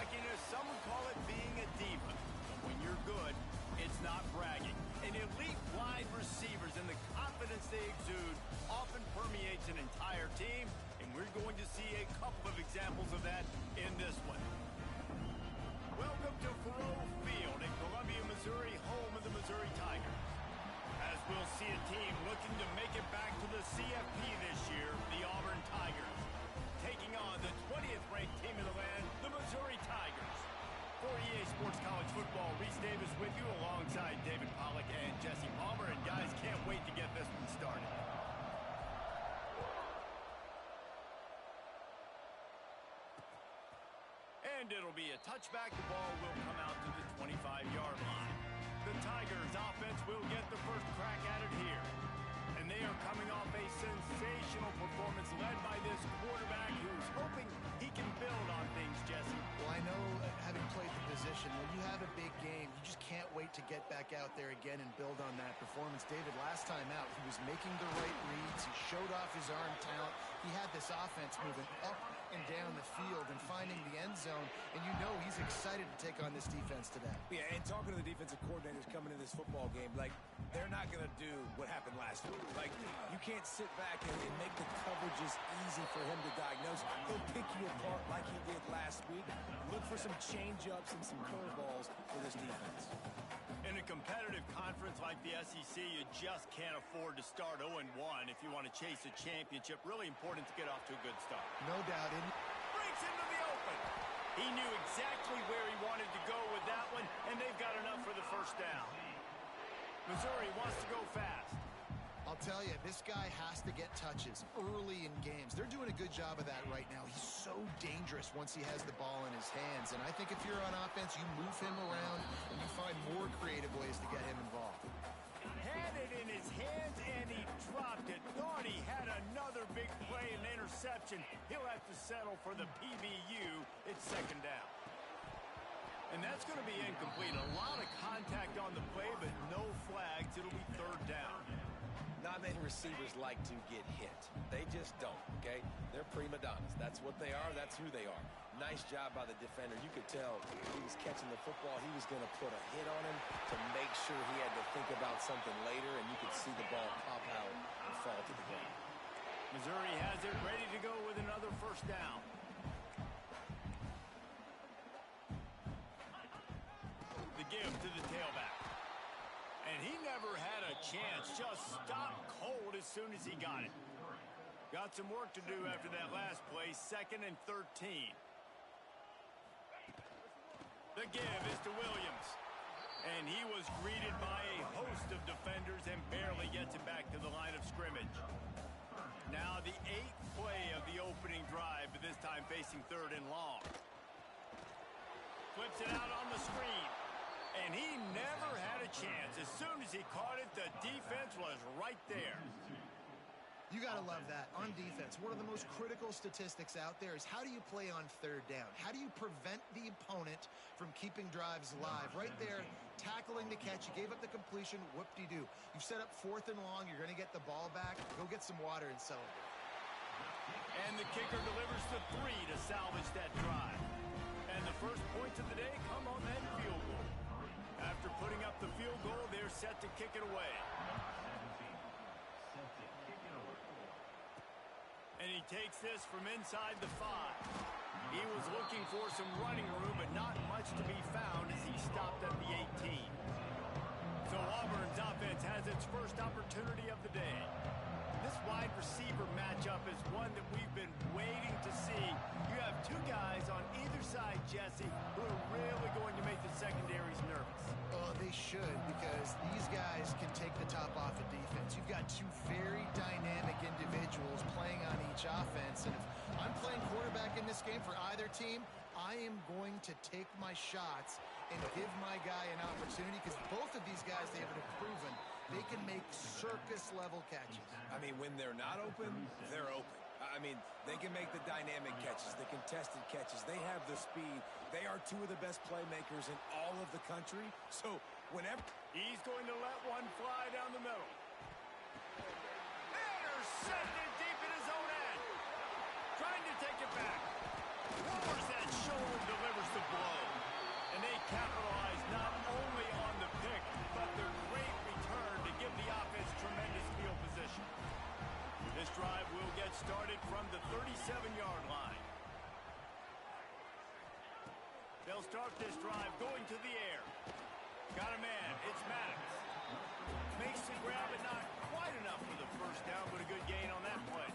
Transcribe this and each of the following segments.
cockiness, some would call it being a diva. But when you're good, it's not bragging. And elite wide receivers and the confidence they exude often permeates an entire team, and we're going to see a couple of examples of that in this one. Welcome to Faurot Field in Columbia, Missouri, home of the Missouri Tigers. As we'll see a team looking to make it back to the CFP this year, the Auburn Tigers, taking on the 20th ranked team in the land, the Missouri Tigers. For EA Sports College Football, Reese Davis with you alongside David Pollack and Jesse Palmer. And guys, can't wait to get this one started. And it'll be a touchback. The ball will come out to the 25-yard line. The Tigers offense will get the first crack at it here. And they are coming off a sensational performance led by this quarterback who's hoping he can build on things, Jesse. Well, I know, having played the position, when you have a big game, you just can't wait to get back out there again and build on that performance. David, last time out, he was making the right reads. He showed off his arm talent. He had this offense moving up and down the field and finding the end zone. And you know he's excited to take on this defense today. Yeah, and talking to the defensive coordinators coming in this football game, like, they're not going to do what happened last week. Like, you can't sit back and make the coverages easy for him to diagnose. He'll pick you apart like he did last week. Look for some change-ups and some curveballs for this defense. In a competitive conference like the SEC, you just can't afford to start 0-1 if you want to chase a championship. Really important to get off to a good start. No doubt. Breaks into the open. He knew exactly where he wanted to go with that one, and they've got enough for the first down. Missouri wants to go fast. I'll tell you, this guy has to get touches early in games. They're doing a good job of that right now. He's so dangerous once he has the ball in his hands. And I think if you're on offense, you move him around and you find more creative ways to get him involved. Had it in his hands and he dropped it. Thought he had another big play and interception. He'll have to settle for the PBU. It's second down. And that's going to be incomplete. A lot of contact on the play, but no flags. It'll be third down. Not many receivers like to get hit. They just don't, okay? They're prima donnas. That's what they are. That's who they are. Nice job by the defender. You could tell he was catching the football. He was going to put a hit on him to make sure he had to think about something later, and you could see the ball pop out and fall to the ground. Missouri has it ready to go with another first down. The give to the tailback. And he never had a chance. Just stopped cold as soon as he got it. Got some work to do after that last play. 2nd and 13. The give is to Williams. And he was greeted by a host of defenders and barely gets it back to the line of scrimmage. Now the 8th play of the opening drive, but this time facing 3rd and long. Flips it out on the screen. And he never had a chance. As soon as he caught it, the defense was right there. You got to love that. On defense, one of the most critical statistics out there is how do you play on 3rd down? How do you prevent the opponent from keeping drives alive? Right there, tackling the catch. You gave up the completion. Whoop-de-doo. You've set up 4th and long. You're going to get the ball back. Go get some water and celebrate. And the kicker delivers the 3 to salvage that drive. And the first points of the day come on that field goal. After putting up the field goal, they're set to kick it away. And he takes this from inside the 5. He was looking for some running room, but not much to be found as he stopped at the 18. So Auburn's offense has its first opportunity of the day. This wide receiver matchup is one that we've been waiting to see. You have two guys on either side, Jesse, who are really going to make the secondaries nervous. Oh, they should, because these guys can take the top off of defense. You've got two very dynamic individuals playing on each offense, and if I'm playing quarterback in this game for either team, I am going to take my shots and give my guy an opportunity, because both of these guys, they have proven they can make circus-level catches. I mean, when they're not open, they're open. I mean, they can make the dynamic catches, the contested catches. They have the speed. They are two of the best playmakers in all of the country. So whenever he's going to let one fly down the middle. Intercepted deep in his own end. Trying to take it back. Lowers that shoulder, delivers the blow. started from the 37-yard line. They'll start this drive going to the air. Got a man. It's Maddox. Makes the grab, but not quite enough for the first down, but a good gain on that play.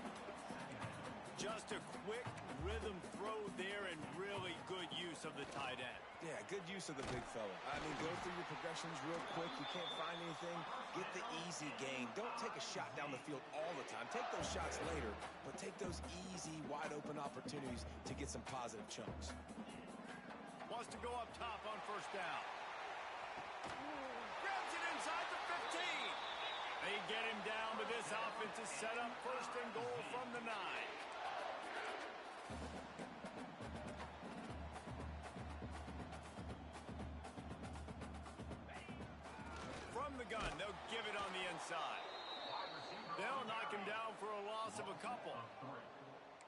Just a quick rhythm throw there and really good use of the tight end. Yeah, good use of the big fella. I mean, go through your progressions real quick. You can't find anything. Get the easy gain. Don't take a shot down the field all the time. Take those shots later, but take those easy, wide-open opportunities to get some positive chunks. Wants to go up top on first down. Grabs it inside the 15. They get him down, but this offense is set up first and goal from the 9. From the gun, they'll give it on the inside. They'll knock him down for a loss of a couple.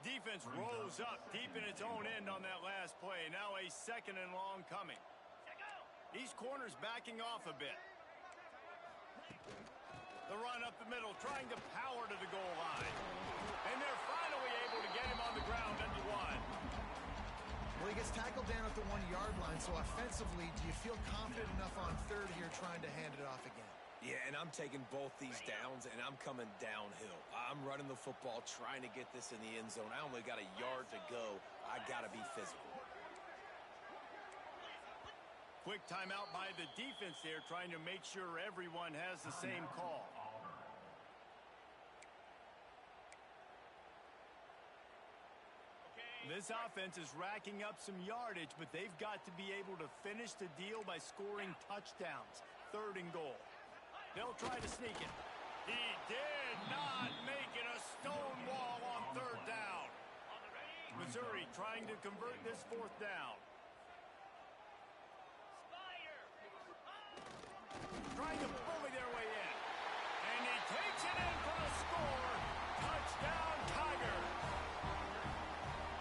Defense rolls up deep in its own end on that last play. Now a second and long coming. These corners backing off a bit. The run up the middle, trying to power to the goal line. And they're finally able to get him on the ground under one. Well, he gets tackled down at the 1-yard line, so offensively, do you feel confident enough on third here trying to hand it off again? Yeah, and I'm taking both these downs, and I'm coming downhill. I'm running the football, trying to get this in the end zone. I only got a yard to go. I got to be physical. Quick timeout by the defense there, trying to make sure everyone has the same call. This offense is racking up some yardage, but they've got to be able to finish the deal by scoring touchdowns. Third and goal. They'll try to sneak it. He did not make it a stone wall on third down. Missouri trying to convert this fourth down. Trying to bully their way in. And he takes it in for the score. Touchdown, Tiger.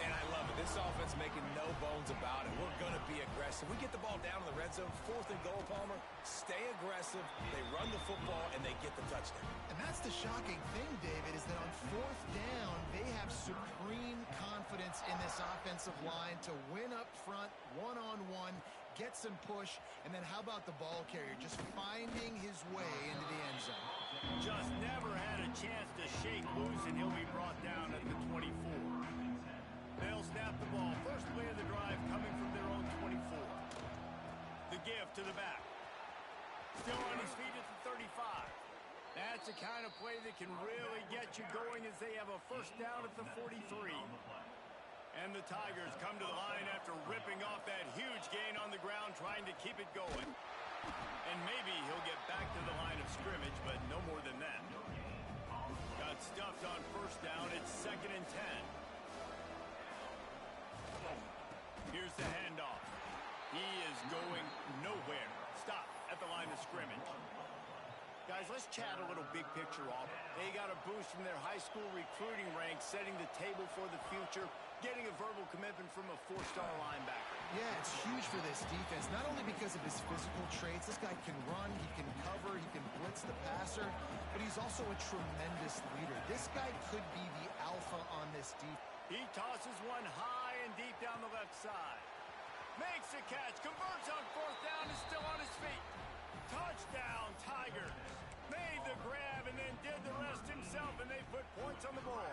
And I love it. This offense making no bones about it. We're going to be aggressive. We get the ball down in the red zone, fourth and goal, Palmer. Stay aggressive. They run the football, and they get the touchdown. And that's the shocking thing, David, is that on fourth down, they have supreme confidence in this offensive line to win up front, one-on-one, get some push, and then how about the ball carrier just finding his way into the end zone? Just never had a chance to shake loose, and he'll be brought down at the 24. They'll snap the ball. First play of the drive coming from their own 24. The give to the back. Still on his feet at the 35. That's the kind of play that can really get you going as they have a first down at the 43. And the Tigers come to the line after ripping off that huge gain on the ground, trying to keep it going. And maybe he'll get back to the line of scrimmage, but no more than that. Got stuffed on first down. It's 2nd and 10. Here's the handoff. He is going nowhere. Stop at the line of scrimmage. Guys, let's chat a little big picture off. They got a boost from their high school recruiting ranks, setting the table for the future, getting a verbal commitment from a 4-star linebacker. Yeah, it's huge for this defense, not only because of his physical traits. This guy can run, he can cover, he can blitz the passer, but he's also a tremendous leader. This guy could be the alpha on this defense. He tosses one high and deep down the left side. Makes a catch, converts on fourth down, is still on his feet. Touchdown, Tigers. Made the grab and then did the rest himself, and they put points on the board.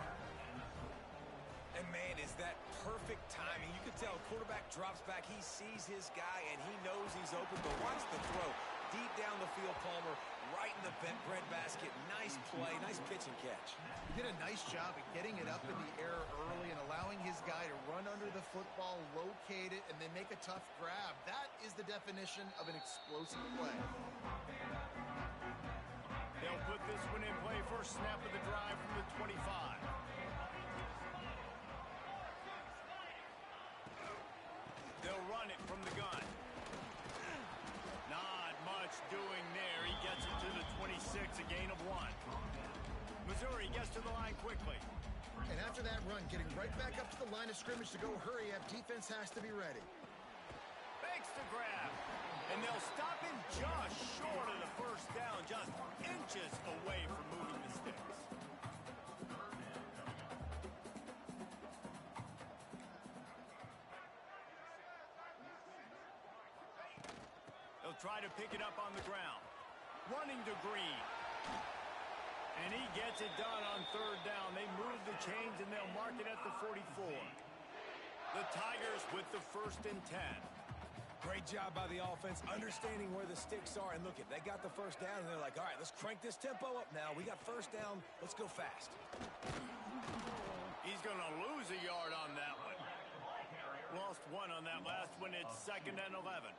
And, man, is that perfect timing. You can tell quarterback drops back. He sees his guy, and he knows he's open. But watch the throw. Deep down the field, Palmer, right in the bread basket. Nice play, nice pitch and catch. He did a nice job of getting it up in the air early and allowing his guy to run under the football, locate it, and then make a tough grab. That is the definition of an explosive play. They'll put this one in play. First snap of the drive from the 25. They'll run it from the gun. Not much doing there. He gets it to the 26, a gain of 1. Missouri gets to the line quickly. And after that run, getting right back up to the line of scrimmage to go hurry up, defense has to be ready. Makes the grab. And they'll stop him just short of the first down, just inches away from moving the sticks. try to pick it up on the ground. Running to Green. And he gets it done on third down. They move the chains, and they'll mark it at the 44. The Tigers with the 1st and 10. Great job by the offense, understanding where the sticks are. And look, they got the 1st down, and they're like, all right, let's crank this tempo up now. We got 1st down. Let's go fast. He's going to lose a yard on that one. Lost 1 on that last one. It's 2nd and 11.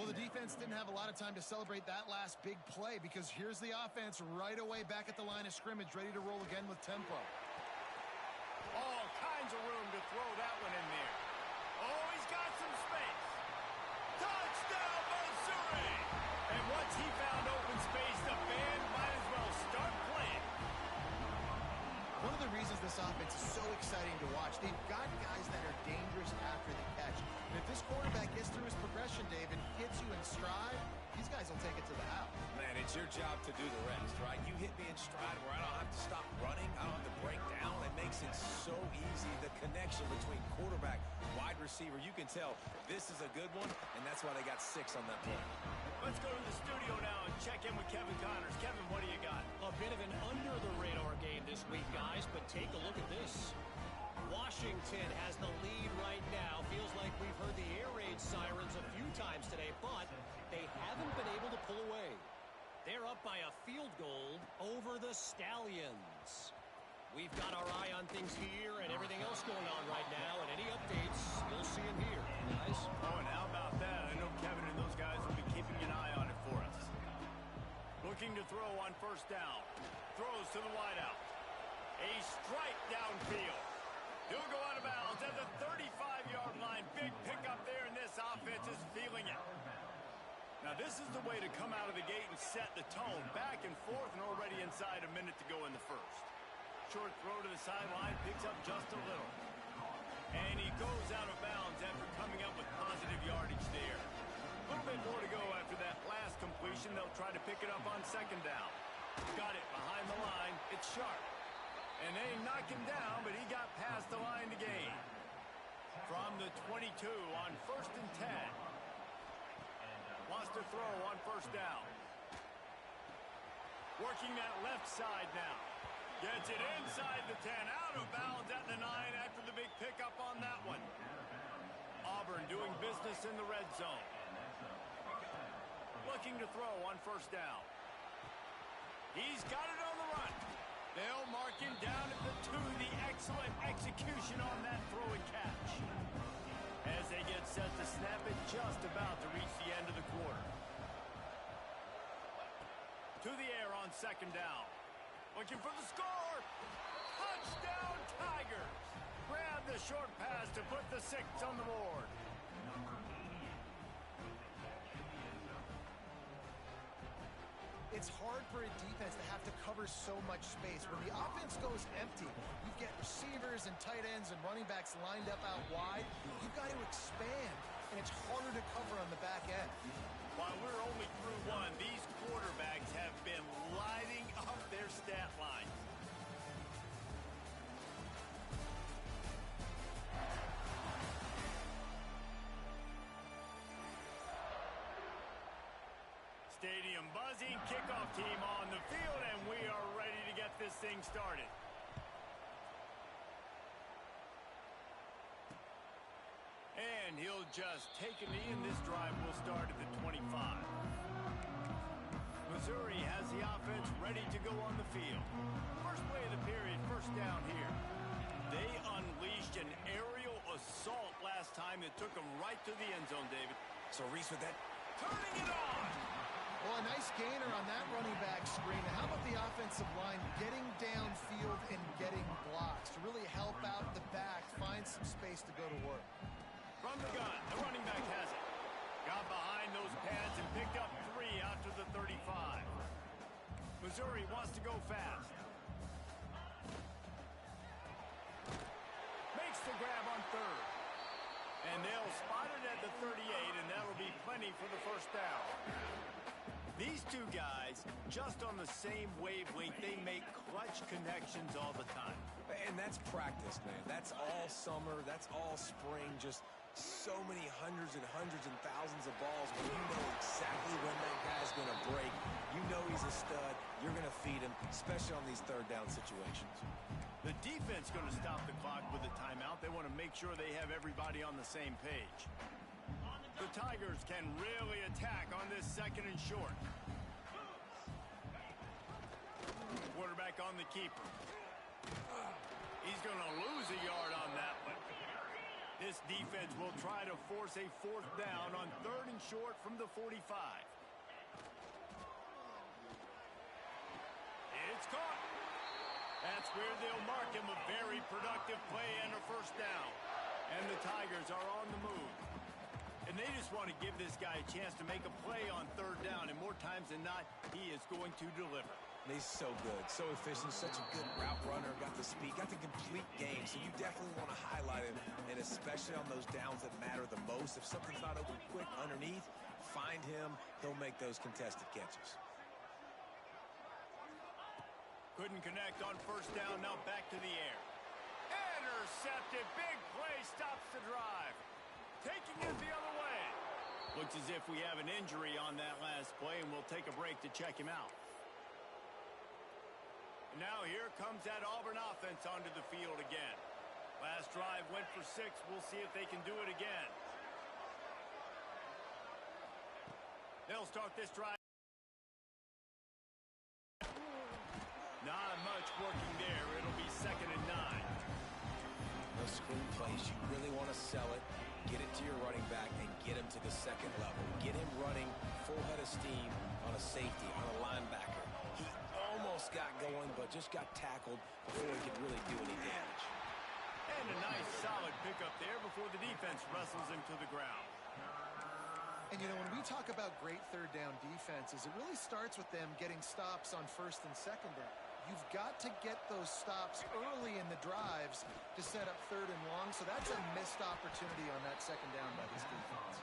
Well, the defense didn't have a lot of time to celebrate that last big play because here's the offense right away back at the line of scrimmage, ready to roll again with tempo. All kinds of room to throw that one in there. Oh, he's got some space. Touchdown, Missouri! And once he found open space, the band might as well start playing. One of the reasons this offense is so exciting to watch, they've got guys that are dangerous after the catch. And if this quarterback gets through his progression, David, hits you in stride, these guys will take it to the house. Man, it's your job to do the rest, right? You hit me in stride where I don't have to stop running. I don't have to break down. It makes it so easy. The connection between quarterback, wide receiver, you can tell this is a good one, and that's why they got 6 on that play. Let's go to the studio now and check in with Kevin Connors. Kevin, what do you got? A bit of an under-the-radar game this week, guys, but take a look at this. Washington has the lead right now. Feels like we've heard the air raid sirens a few times today, but they haven't been able to pull away. They're up by a field goal over the Stallions. We've got our eye on things here and everything else going on right now, and any updates, you'll see them here, guys. Oh, and how about that? I know Kevin and those guys will be keeping an eye on it for us. Looking to throw on 1st down. Throws to the wideout. A strike downfield. He'll go out of bounds at the 35-yard line. Big pickup there, and this offense is feeling it. Now, this is the way to come out of the gate and set the tone. Back and forth, and already inside a minute to go in the 1st. Short throw to the sideline, picks up just a little. And he goes out of bounds after coming up with positive yardage there. A little bit more to go after that last completion. They'll try to pick it up on 2nd down. Got it behind the line. It's Sharp. And they knock him down, but he got past the line to gain. From the 22 on 1st and 10. Wants to throw on 1st down. Working that left side now. Gets it inside the 10. Out of bounds at the 9 after the big pickup on that one. Auburn doing business in the red zone. Looking to throw on 1st down. He's got it on the run. They'll mark him down at the 2. The excellent execution on that throw and catch. As they get set to snap it, just about to reach the end of the quarter. To the air on 2nd down. Looking for the score. Touchdown, Tigers. Grab the short pass to put the 6 on the board. It's hard for a defense to have to cover so much space. When the offense goes empty, you get receivers and tight ends and running backs lined up out wide. You've got to expand, and it's harder to cover on the back end. While we're only through 1, these quarterbacks have been lighting up their stat lines. Stadium buzzing, kickoff team on the field, and we are ready to get this thing started. And he'll just take a knee, and this drive will start at the 25. Missouri has the offense ready to go on the field. First play of the period, 1st down here. They unleashed an aerial assault last time that took them right to the end zone, David. So Reese with that. Turning it on. Well, a nice gainer on that running back screen. How about the offensive line getting downfield and getting blocks to really help out the back, find some space to go to work? From the gun, the running back has it. Got behind those pads and picked up 3 out to the 35. Missouri wants to go fast. Makes the grab on 3rd. And they'll spot it at the 38, and that'll be plenty for the 1st down. These two guys, just on the same wavelength, they make clutch connections all the time. And that's practice, man. That's all summer. That's all spring. Just so many hundreds and thousands of balls where you know exactly when that guy's going to break. You know he's a stud. You're going to feed him, especially on these third down situations. The defense going to stop the clock with a timeout. They want to make sure they have everybody on the same page. The Tigers can really attack on this second and short. Quarterback on the keeper. He's going to lose a yard on that one. This defense will try to force a fourth down on third and short from the 45. It's caught. That's where they'll mark him a very productive play and a first down. And the Tigers are on the move. And they just want to give this guy a chance to make a play on third down. And more times than not, he is going to deliver. He's so good, so efficient, such a good route runner, got the speed, got the complete game. So you definitely want to highlight him, and especially on those downs that matter the most. If something's not open quick underneath, find him. He'll make those contested catches. Couldn't connect on first down, now back to the air. Intercepted, big play, stops the drive. Taking it the other way. Looks as if we have an injury on that last play, and we'll take a break to check him out. Now here comes that Auburn offense onto the field again. Last drive went for 6. We'll see if they can do it again. They'll start this drive. Not much working there. It'll be 2nd and 9. Those screen plays, you really want to sell it, get it to your running back, and get him to the second level. Get him running full head of steam on a safety, on a linebacker. He almost got going, but just got tackled before he could really do any damage. And a nice solid pickup there before the defense wrestles him to the ground. And, you know, when we talk about great third down defenses, it really starts with them getting stops on first and second down. You've got to get those stops early in the drives to set up third and long, so that's a missed opportunity on that second down by this defense.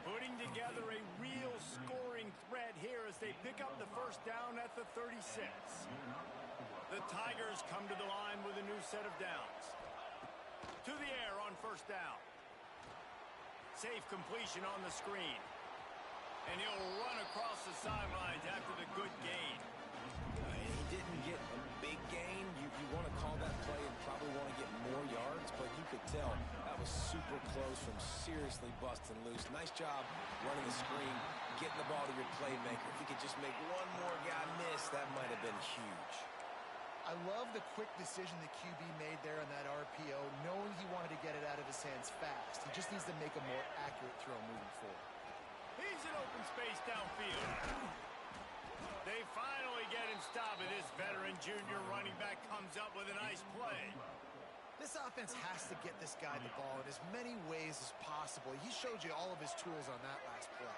Putting together a real scoring threat here as they pick up the first down at the 36. The Tigers come to the line with a new set of downs. To the air on first down. Safe completion on the screen. And he'll run across the sidelines after the good gain. He didn't get a big gain. You want to call that play and probably want to get more yards, but you could tell that was super close from seriously busting loose. Nice job running the screen, getting the ball to your playmaker. If he could just make one more guy miss, that might have been huge. I love the quick decision the QB made there on that RPO, knowing he wanted to get it out of his hands fast. He just needs to make a more accurate throw moving forward. He's in open space downfield. They finally get him stopped, and this veteran junior running back comes up with a nice play. This offense has to get this guy the ball in as many ways as possible. He showed you all of his tools on that last play.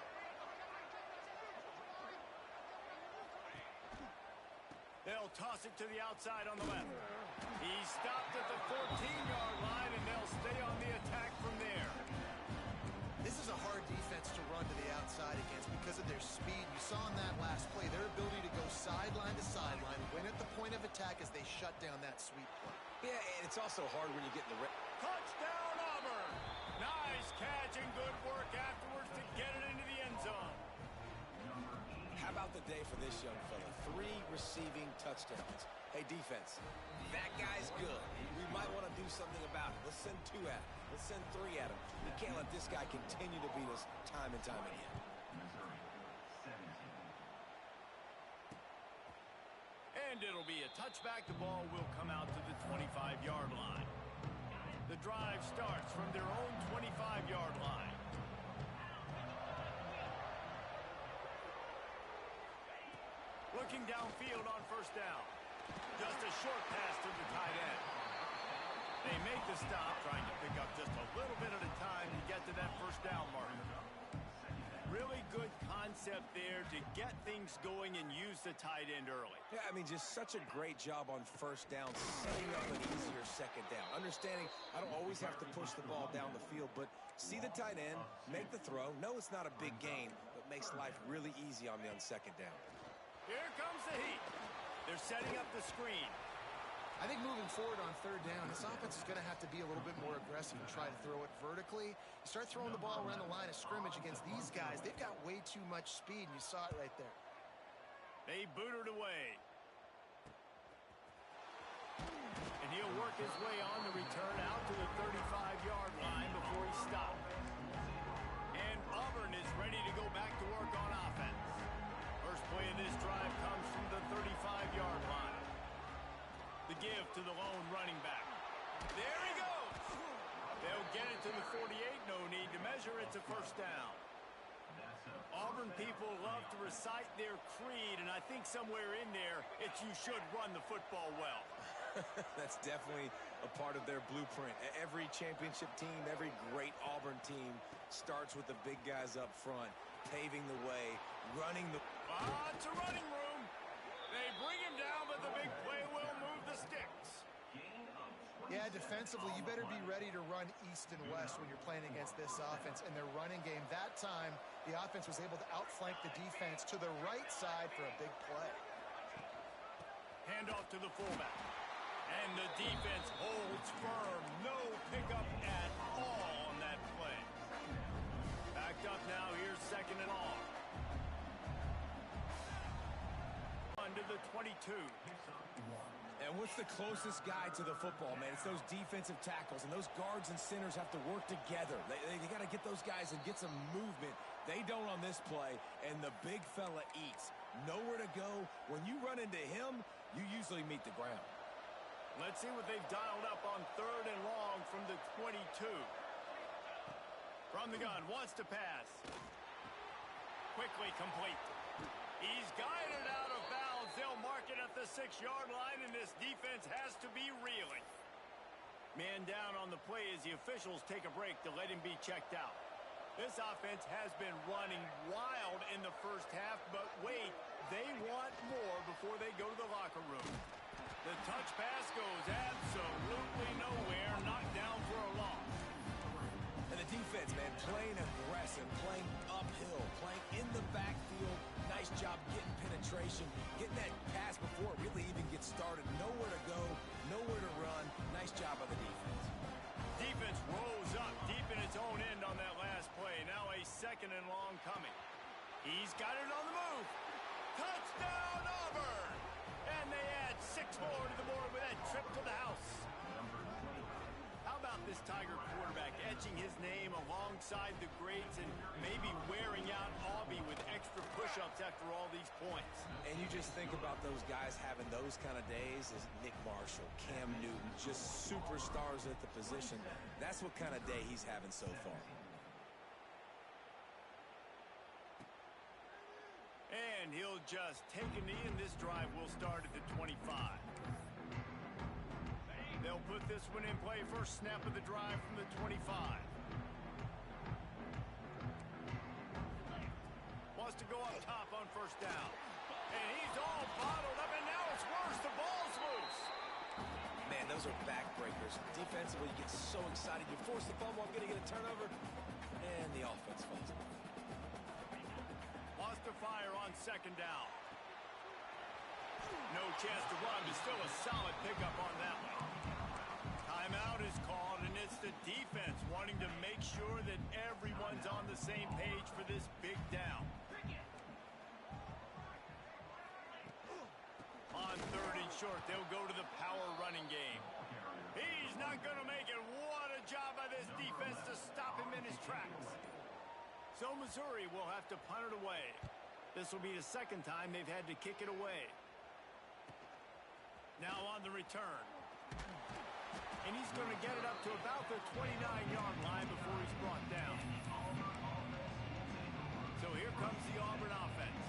They'll toss it to the outside on the left. He's stopped at the 14-yard line, and they'll stay on the attack from there. This is a hard defense to run to the outside against because of their speed. You saw in that last play their ability to go sideline to sideline, win at the point of attack as they shut down that sweep play. Yeah, and it's also hard when you get in the Touchdown, Auburn! Nice catch and good work afterwards to get it into the end zone. How about the day for this young fella? 3 receiving touchdowns. Hey, defense, that guy's good. We might want to do something about it. Let's send 2 at him. Let's send 3 at him. We can't let this guy continue to beat us time and time again. And it'll be a touchback. The ball will come out to the 25-yard line. The drive starts from their own 25-yard line. Looking downfield on first down. Just a short pass to the tight end. They make the stop, trying to pick up just a little bit at a time to get to that first down marker. Really good concept there to get things going and use the tight end early. Yeah, I mean, just such a great job on first down, setting up an easier second down. Understanding I don't always have to push the ball down the field, but see the tight end, make the throw. No, it's not a big gain, but makes life really easy on me on second down. Here comes the heat. They're setting up the screen. I think moving forward on third down, this offense is going to have to be a little bit more aggressive and try to throw it vertically. You start throwing the ball around the line of scrimmage against these guys. They've got way too much speed, and you saw it right there. They booted away. And he'll work his way on the return out to the 35-yard line before he stopped. And Auburn is ready to go back to work on offense. First play of this drive comes from the 35-yard line. The give to the lone running back. There he goes. They'll get it to the 48. No need to measure. It's a first down. Auburn people love to recite their creed, and I think somewhere in there, it's you should run the football well. That's definitely a part of their blueprint. Every championship team, every great Auburn team starts with the big guys up front, paving the way, running the... It's a running room. They bring him down, but the big play will move the sticks. Yeah, defensively, you better be ready to run east and west when you're playing against this offense. In their running game, that time, the offense was able to outflank the defense to the right side for a big play. Hand off to the fullback. And the defense holds firm. No pickup at all on that play. Backed up now. Here's second and long. Under the 22. And what's the closest guy to the football, man? It's those defensive tackles, and those guards and centers have to work together. They got to get those guys and get some movement. They don't on this play, and the big fella eats. Nowhere to go. When you run into him, you usually meet the ground. Let's see what they've dialed up on third and long from the 22. From the gun, wants to pass. Quickly complete. He's guided out of bounds. They'll mark it at the 6-yard line, and this defense has to be reeling. Man down on the play as the officials take a break to let him be checked out. This offense has been running wild in the first half, but wait, they want more before they go to the locker room. The touch pass goes absolutely nowhere, knocked down for a loss. And the defense, man, playing aggressive, playing uphill, playing in the backfield. Nice job getting penetration, getting that pass before it really even gets started. Nowhere to go, nowhere to run. Nice job by the defense. Defense rose up deep in its own end on that last play. Now a second and long coming. He's got it on the move. Touchdown, Auburn! And they add 6 more to the board with that trip to the house. How about this Tiger quarterback etching his name alongside the greats and maybe wearing out Aubie with extra push-ups after all these points? And you just think about those guys having those kind of days as Nick Marshall, Cam Newton, just superstars at the position. That's what kind of day he's having so far. And he'll just take a knee, and this drive will start at the 25. They'll put this one in play. First snap of the drive from the 25. Wants to go up top on first down. And he's all bottled up, and now it's worse. The ball's loose. Man, those are backbreakers. Defensively, you get so excited. You force the fumble, I'm going to get a turnover, and the offense falls apart. Wants to fire on second down. No chance to run, but still a solid pickup on that one. Timeout is called, and it's the defense wanting to make sure that everyone's on the same page for this big down. On third and short, they'll go to the power running game. He's not going to make it. What a job by this defense to stop him in his tracks. So Missouri will have to punt it away. This will be the second time they've had to kick it away. Now on the return. And he's going to get it up to about the 29-yard line before he's brought down. So here comes the Auburn offense.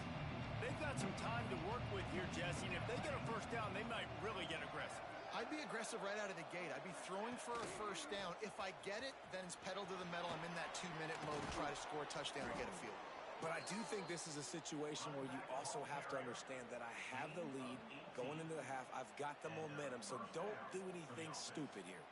They've got some time to work with here, Jesse, and if they get a first down, they might really get aggressive. I'd be aggressive right out of the gate. I'd be throwing for a first down. If I get it, then it's pedal to the metal. I'm in that 2-minute mode to try to score a touchdown or get a field. But I do think this is a situation where you also have to understand that I have the lead going into the half. I've got the momentum, so don't do anything stupid here.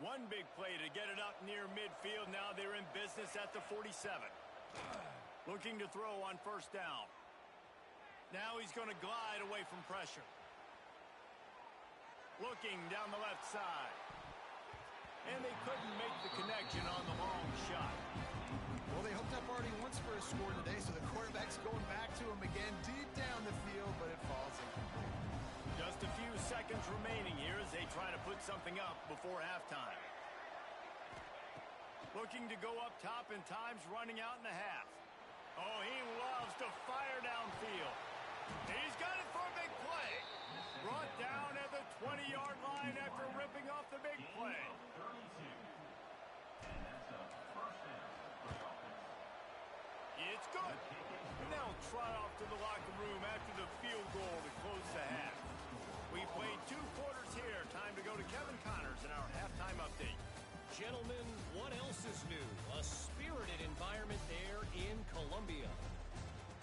One big play to get it up near midfield. Now they're in business at the 47. Looking to throw on first down. Now he's going to glide away from pressure. Looking down the left side. And they couldn't make the connection on the long shot. Well, they hooked up already once for a score today, so the quarterback's going back to him again deep down the field, but it falls incomplete. Just a few seconds remaining here as they try to put something up before halftime. Looking to go up top, and time's running out in the half. Oh, he loves to fire downfield. He's got it for a big play. Brought down at the 20-yard line after ripping off the big play. It's good. And they'll trot off to the locker room after the field goal to close the half. We played 2 quarters here. Time to go to Kevin Connors in our halftime update. Gentlemen, what else is new? A spirited environment there in Columbia.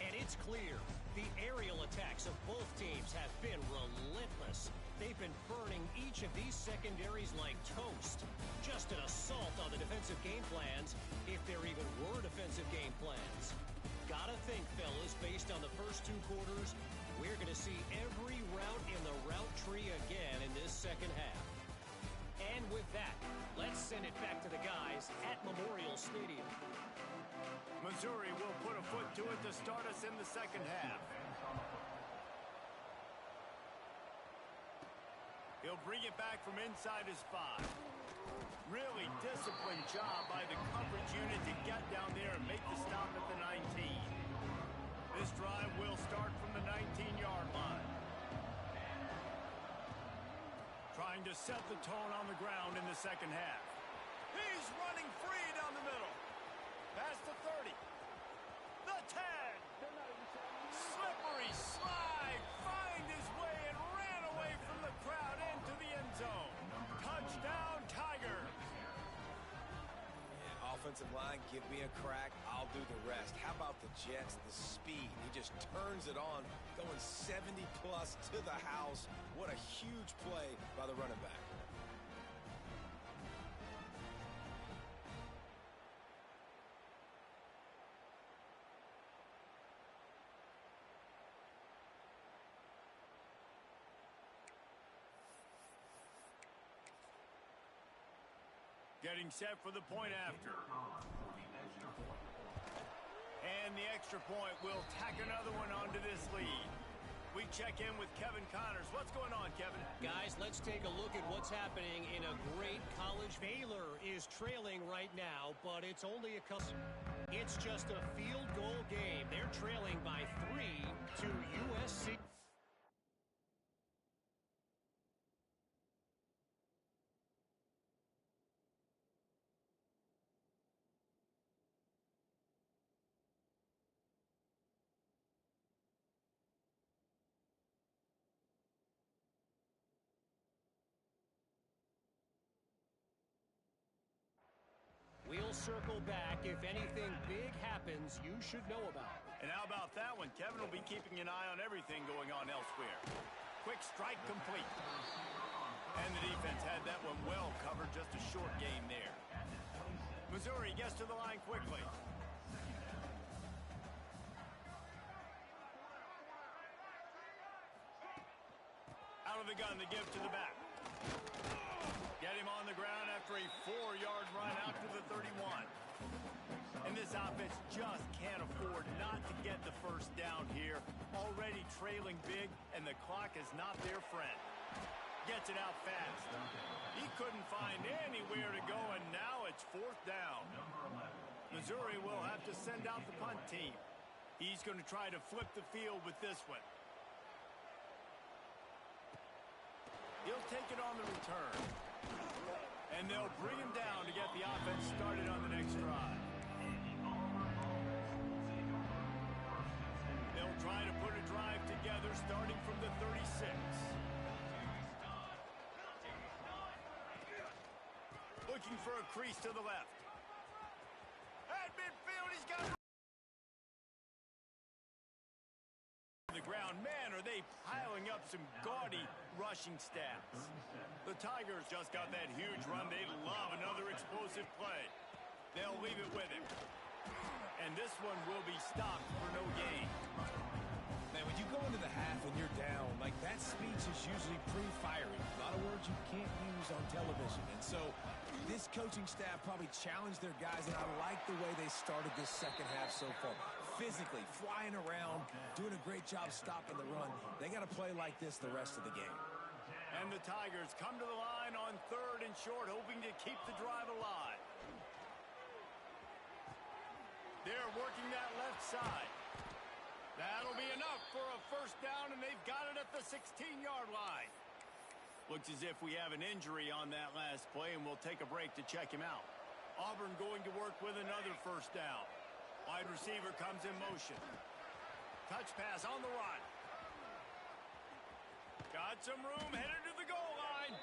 And it's clear, the aerial attacks of both teams have been relentless. They've been burning each of these secondaries like toast. Just an assault on the defensive game plans, if there even were defensive game plans. Gotta think, fellas, based on the first 2 quarters, we're going to see every route in the route tree again in this second half. And with that, let's send it back to the guys at Memorial Stadium. Missouri will put a foot to it to start us in the second half. He'll bring it back from inside his 5. Really disciplined job by the coverage unit to get down there and make the stop at the 19. This drive will start from the 19-yard line. Trying to set the tone on the ground in the second half. He's running free down the middle. Past the 30. The 10. Slippery slide. Find his way and ran away from the crowd into the end zone. Touchdown, Tigers. Yeah, offensive line, give me a crack. I'll do the rest. How about the Jets? The speed. He just turns it on, going 70-plus to the house. What a huge play by the running back. Getting set for the point after. And the extra point will tack another one onto this lead. We check in with Kevin Connors. What's going on, Kevin? Guys, let's take a look at what's happening in a great college. Baylor is trailing right now, but it's only a couple. It's just a field goal game. They're trailing by 3 to USC. We'll circle back. If anything big happens, you should know about it. And how about that one? Kevin will be keeping an eye on everything going on elsewhere. Quick strike complete. And the defense had that one well covered. Just a short game there. Missouri gets to the line quickly. Out of the gun, the give to the back. Get him on the ground after a 4-yard run out to the 31. And this offense just can't afford not to get the first down here. Already trailing big, and the clock is not their friend. Gets it out fast. He couldn't find anywhere to go, and now it's 4th down. Missouri will have to send out the punt team. He's going to try to flip the field with this one. He'll take it on the return. And they'll bring him down to get the offense started on the next drive. They'll try to put a drive together starting from the 36. Looking for a crease to the left. At midfield, he's got the ground. Man, are they piling up some gaudy rushing stats. The Tigers just got that huge run. They love another explosive play. They'll leave it with him. And this one will be stopped for no gain. Man, when you go into the half and you're down, like that speech is usually pretty fiery. A lot of words you can't use on television. And so this coaching staff probably challenged their guys, and I like the way they started this second half so far. Physically, flying around, doing a great job stopping the run. They got to play like this the rest of the game. And the Tigers come to the line on 3rd and short, hoping to keep the drive alive. They're working that left side. That'll be enough for a first down, and they've got it at the 16-yard line. Looks as if we have an injury on that last play, and we'll take a break to check him out. Auburn going to work with another first down. Wide receiver comes in motion. Touch pass on the run. Got some room, headed to the goal line.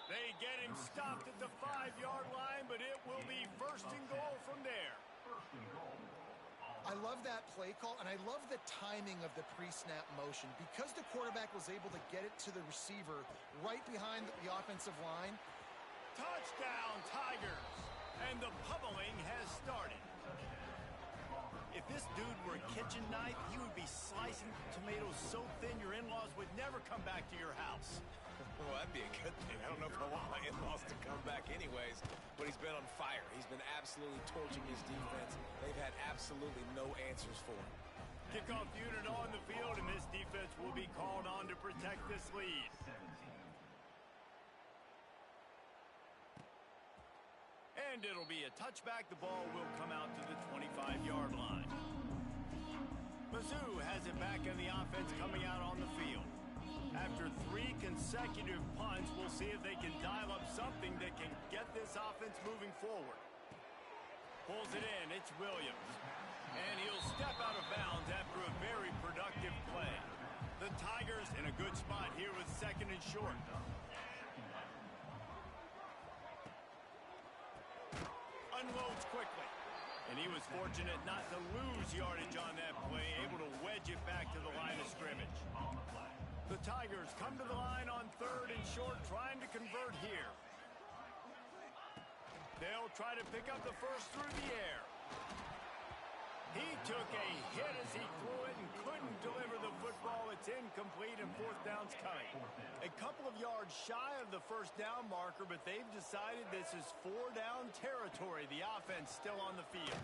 They get him stopped at the 5-yard line, but it will be 1st and goal from there. I love that play call, and I love the timing of the pre-snap motion. Because the quarterback was able to get it to the receiver right behind the offensive line. Touchdown, Tigers! And the pummeling has started. If this dude were a kitchen knife, he would be slicing tomatoes so thin your in-laws would never come back to your house. Well, that'd be a good thing. I don't know if I want my in-laws to come back anyways, but he's been on fire. He's been absolutely torching his defense. They've had absolutely no answers for him. Kickoff unit on the field, and this defense will be called on to protect this lead. And it'll be a touchback. The ball will come out to the 25-yard line. Mizzou has it back in the offense coming out on the field. After 3 consecutive punts, we'll see if they can dial up something that can get this offense moving forward. Pulls it in. It's Williams. And he'll step out of bounds after a very productive play. The Tigers in a good spot here with 2nd and short. Unloads quickly. And he was fortunate not to lose yardage on that play, able to wedge it back to the line of scrimmage. The Tigers come to the line on 3rd and short, trying to convert here. They'll try to pick up the first through the air. He took a hit as he threw it and couldn't deliver the football. It's incomplete, and 4th down's coming. A couple of yards shy of the first down marker, but they've decided this is 4-down territory. The offense still on the field.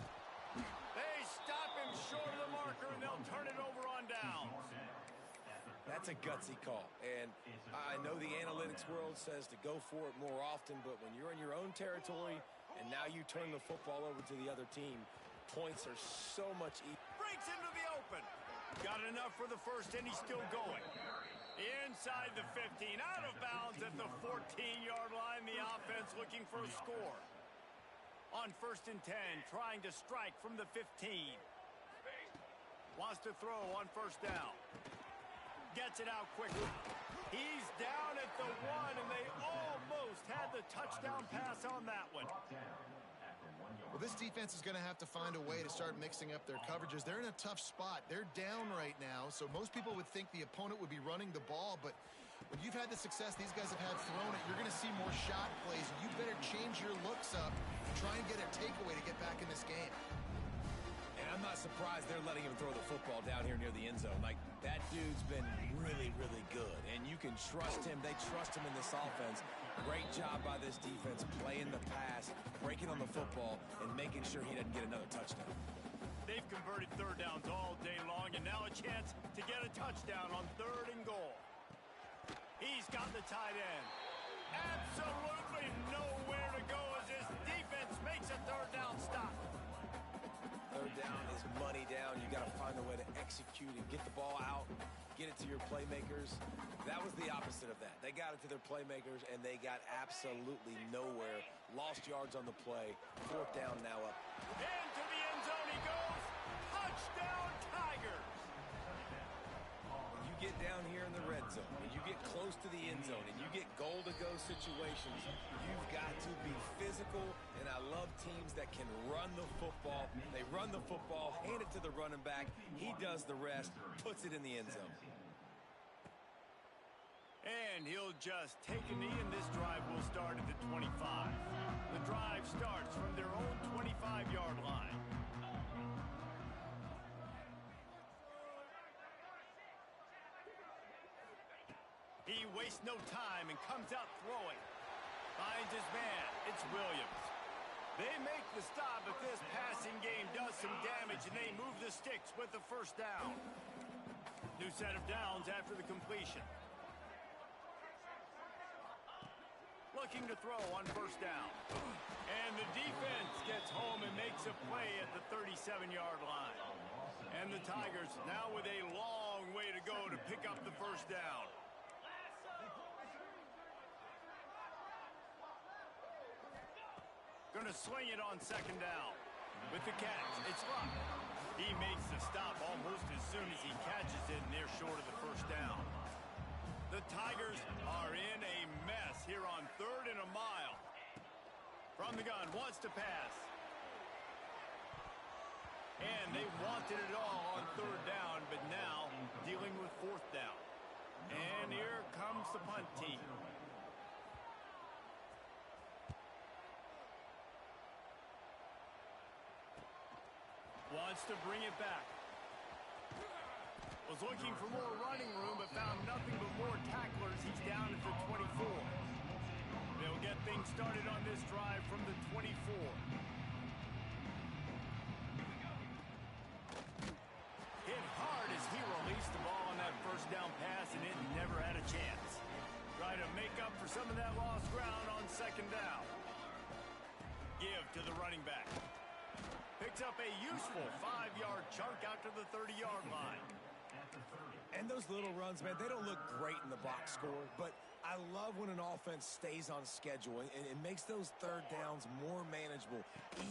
They stop him short of the marker, and they'll turn it over on downs. That's a gutsy call, and I know the analytics world says to go for it more often, but when you're in your own territory and now you turn the football over to the other team, points are so much easier. Breaks into the open. Got enough for the first, and he's still going. Inside the 15, out of bounds at the 14-yard line. The offense looking for a score. On 1st and 10, trying to strike from the 15. Wants to throw on 1st down. Gets it out quickly. He's down at the 1, and they almost had the touchdown pass on that one. Well, this defense is going to have to find a way to start mixing up their coverages. They're in a tough spot. They're down right now, so most people would think the opponent would be running the ball, but when you've had the success these guys have had throwing it, you're going to see more shot plays. You better change your looks up and try and get a takeaway to get back in this game. And I'm not surprised they're letting him throw the football down here near the end zone. Like, that dude's been really, really good, and you can trust him. They trust him in this offense. Great job by this defense playing the pass, breaking on the football, and making sure he doesn't get another touchdown. They've converted 3rd downs all day long, and now a chance to get a touchdown on 3rd and goal. He's got the tight end. Absolutely nowhere to go as this defense makes a 3rd down stop. 3rd down is money down. You got to find a way to execute and get the ball out, get it to your playmakers. That was the opposite of that. They got it to their playmakers, and they got absolutely nowhere. Lost yards on the play. 4th down now up. Into the end zone he goes. Touchdown, Tigers. When you get down here in the red zone, and you get close to the end zone, and you get goal-to-go situations, you've got to be physical, and I love teams that can run the football. They run the football, hand it to the running back. He does the rest, puts it in the end zone. And he'll just take a knee, and this drive will start at the 25. The drive starts from their own 25-yard line. He wastes no time and comes out throwing. Finds his man. It's Williams. They make the stop, but this passing game does some damage, and they move the sticks with the first down. New set of downs after the completion. Looking to throw on first down. And the defense gets home and makes a play at the 37-yard line. And the Tigers now with a long way to go to pick up the first down. Going to swing it on second down. With the catch, it's Luck. He makes the stop almost as soon as he catches it, and they're short of the first down. The Tigers are in a mess here on 3rd and a mile. From the gun, wants to pass. And they wanted it all on 3rd down, but now dealing with 4th down. And here comes the punt team. Wants to bring it back. Was looking for more running room, but found nothing but more tacklers. He's down at the 24. They'll get things started on this drive from the 24. Hit hard as he released the ball on that first down pass, and it never had a chance. Try to make up for some of that lost ground on second down. Give to the running back. Picks up a useful 5-yard chunk out to the 30-yard line. And those little runs, man, they don't look great in the box score, but I love when an offense stays on schedule, and it makes those 3rd downs more manageable,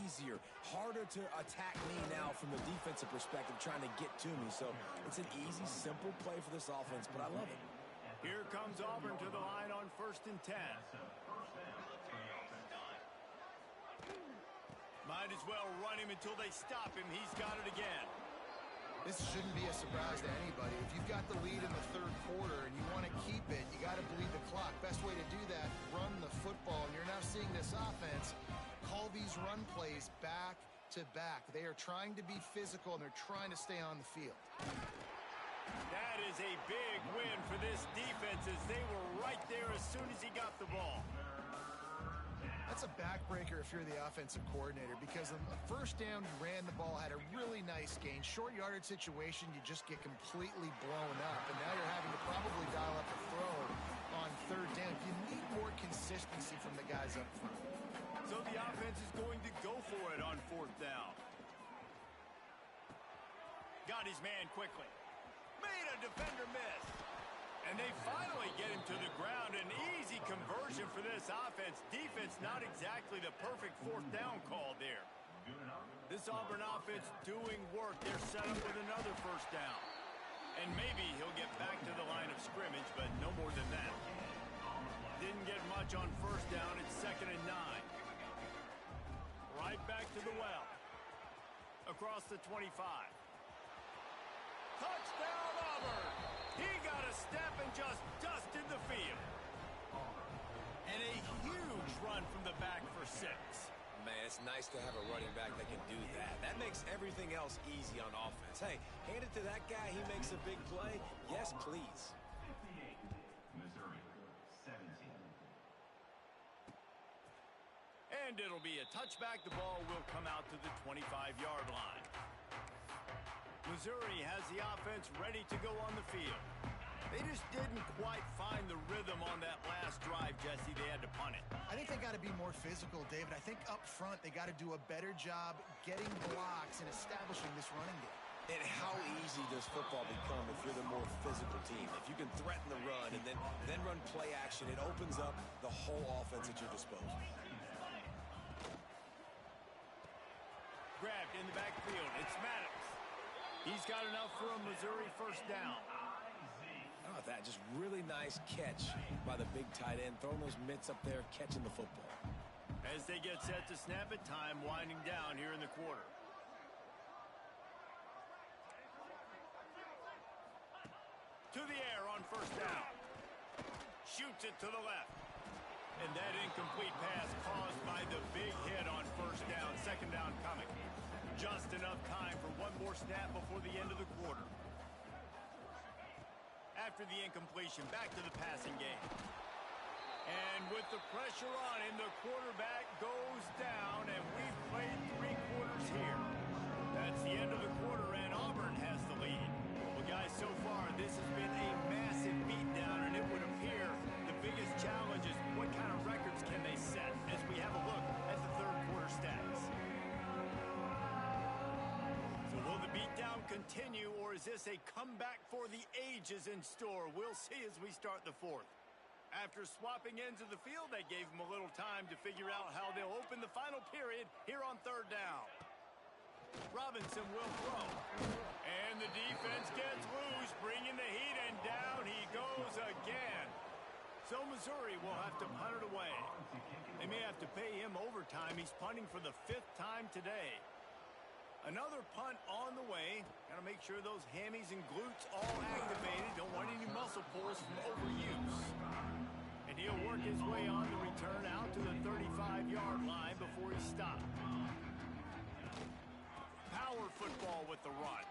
easier, harder to attack me now from the defensive perspective trying to get to me. So it's an easy, simple play for this offense, but I love it. Here comes Auburn to the line on 1st and 10. Might as well run him until they stop him. He's got it again. This shouldn't be a surprise to anybody. If you've got the lead in the 3rd quarter and you want to keep it, you got to bleed the clock. Best way to do that, run the football. And you're now seeing this offense call these run plays back to back. They are trying to be physical, and they're trying to stay on the field. That is a big win for this defense, as they were right there as soon as he got the ball. That's a backbreaker if you're the offensive coordinator, because on the first down, you ran the ball, had a really nice gain. Short yardage situation, you just get completely blown up, and now you're having to probably dial up a throw on 3rd down. You need more consistency from the guys up front. So the offense is going to go for it on 4th down. Got his man quickly. Made a defender miss. And they finally get him to the ground. An easy conversion for this offense. Defense not exactly the perfect 4th down call there. This Auburn offense doing work. They're set up with another first down. And maybe he'll get back to the line of scrimmage, but no more than that. Didn't get much on first down. It's 2nd and 9. Right back to the well. Across the 25. Touchdown, Auburn! He got a step and just dusted the field. And a huge run from the back for 6. Man, it's nice to have a running back that can do that. That makes everything else easy on offense. Hey, hand it to that guy. He makes a big play. Yes, please. 58, Missouri, 17. And it'll be a touchback. The ball will come out to the 25-yard line. Missouri has the offense ready to go on the field. They just didn't quite find the rhythm on that last drive, Jesse. They had to punt it. I think they got to be more physical, David. I think up front they got to do a better job getting blocks and establishing this running game. And how easy does football become if you're the more physical team? If you can threaten the run and then run play action, it opens up the whole offense at your disposal. Grabbed in the backfield. It's Maddox. He's got enough for a Missouri first down. How about that? Just really nice catch by the big tight end, throwing those mitts up there, catching the football. As they get set to snap it, time winding down here in the quarter. To the air on first down. shoots it to the left. And that incomplete pass caused by the big hit on first down. Second down coming. Just enough time for one more snap before the end of the quarter. After the incompletion, back to the passing game. And with the pressure on him, the quarterback goes down, and we've played 3 quarters here. That's the end of the quarter, and Auburn has the lead. Well, guys, so far, this has been a massive beatdown, and it would appear the biggest challenge is what kind of records can they set as we have a look at the third quarter stats. So will the beatdown continue, or is this a comeback for the ages in store? We'll see as we start the fourth. After swapping ends of the field, that gave them a little time to figure out how they'll open the final period here on third down. Robinson will throw. And the defense gets loose, bringing the heat, and down he goes again. So Missouri will have to punt it away. They may have to pay him overtime. He's punting for the 5th time today. Another punt on the way. Got to make sure those hammies and glutes all activated. Don't want any muscle pulls from overuse. And he'll work his way on the return out to the 35-yard line before he stopped. Power football with the run.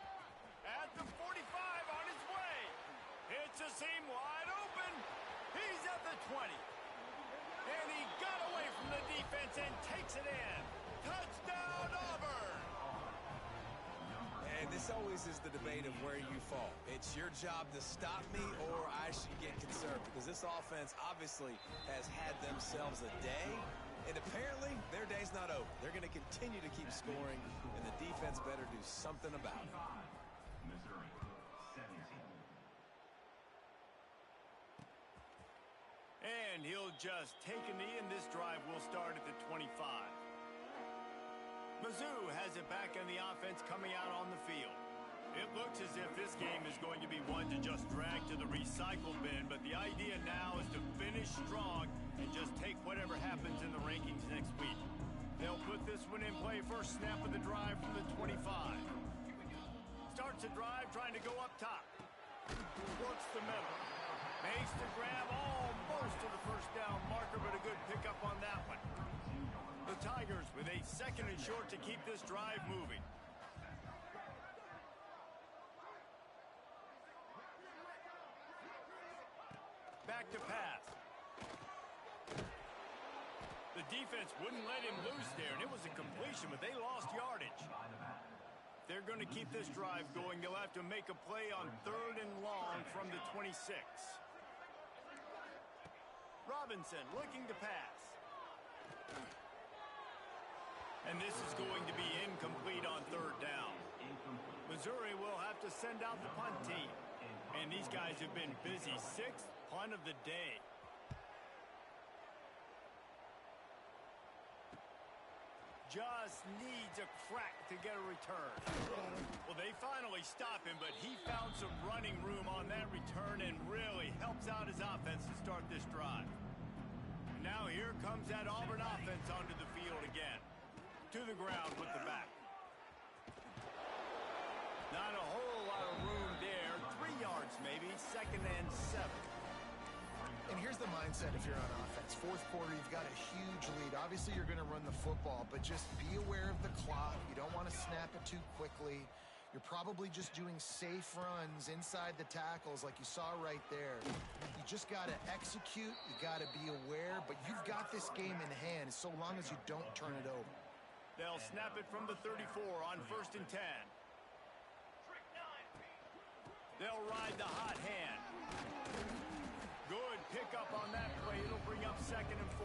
At the 45 on his way. Hits a seam wide open. He's at the 20. And he got away from the defense and takes it in. Touchdown, Auburn! And this always is the debate of where you fall. It's your job to stop me or I should get concerned, because this offense obviously has had themselves a day, and apparently their day's not over. They're going to continue to keep scoring, and the defense better do something about it. Missouri, 17. And he'll just take a knee, and this drive will start at the 25. Mizzou has it back in the offense coming out on the field. It looks as if this game is going to be one to just drag to the recycle bin, but the idea now is to finish strong and just take whatever happens in the rankings next week. They'll put this one in play first snap of the drive from the 25. Starts the drive trying to go up top. Works the middle. Makes the grab almost to the first down marker, but a good pickup on that one. The Tigers with a 2nd and short to keep this drive moving. Back to pass. The defense wouldn't let him loose there, and it was a completion, but they lost yardage. They're going to keep this drive going. They'll have to make a play on 3rd and long from the 26. Robinson looking to pass. And this is going to be incomplete on 3rd down. Missouri will have to send out the punt team. And these guys have been busy. 6th punt of the day. Just needs a crack to get a return. Well, they finally stop him, but he found some running room on that return and really helps out his offense to start this drive. Now here comes that Auburn offense onto the field again. To the ground with the back. Not a whole lot of room there. 3 yards maybe. 2nd and 7. And here's the mindset if you're on offense. 4th quarter, you've got a huge lead. Obviously, you're going to run the football, but just be aware of the clock. You don't want to snap it too quickly. You're probably just doing safe runs inside the tackles like you saw right there. You just got to execute. You got to be aware, but you've got this game in hand so long as you don't turn it over. They'll snap it from the 34 on 1st and 10. They'll ride the hot hand. Good pickup on that play. It'll bring up 2nd and 4.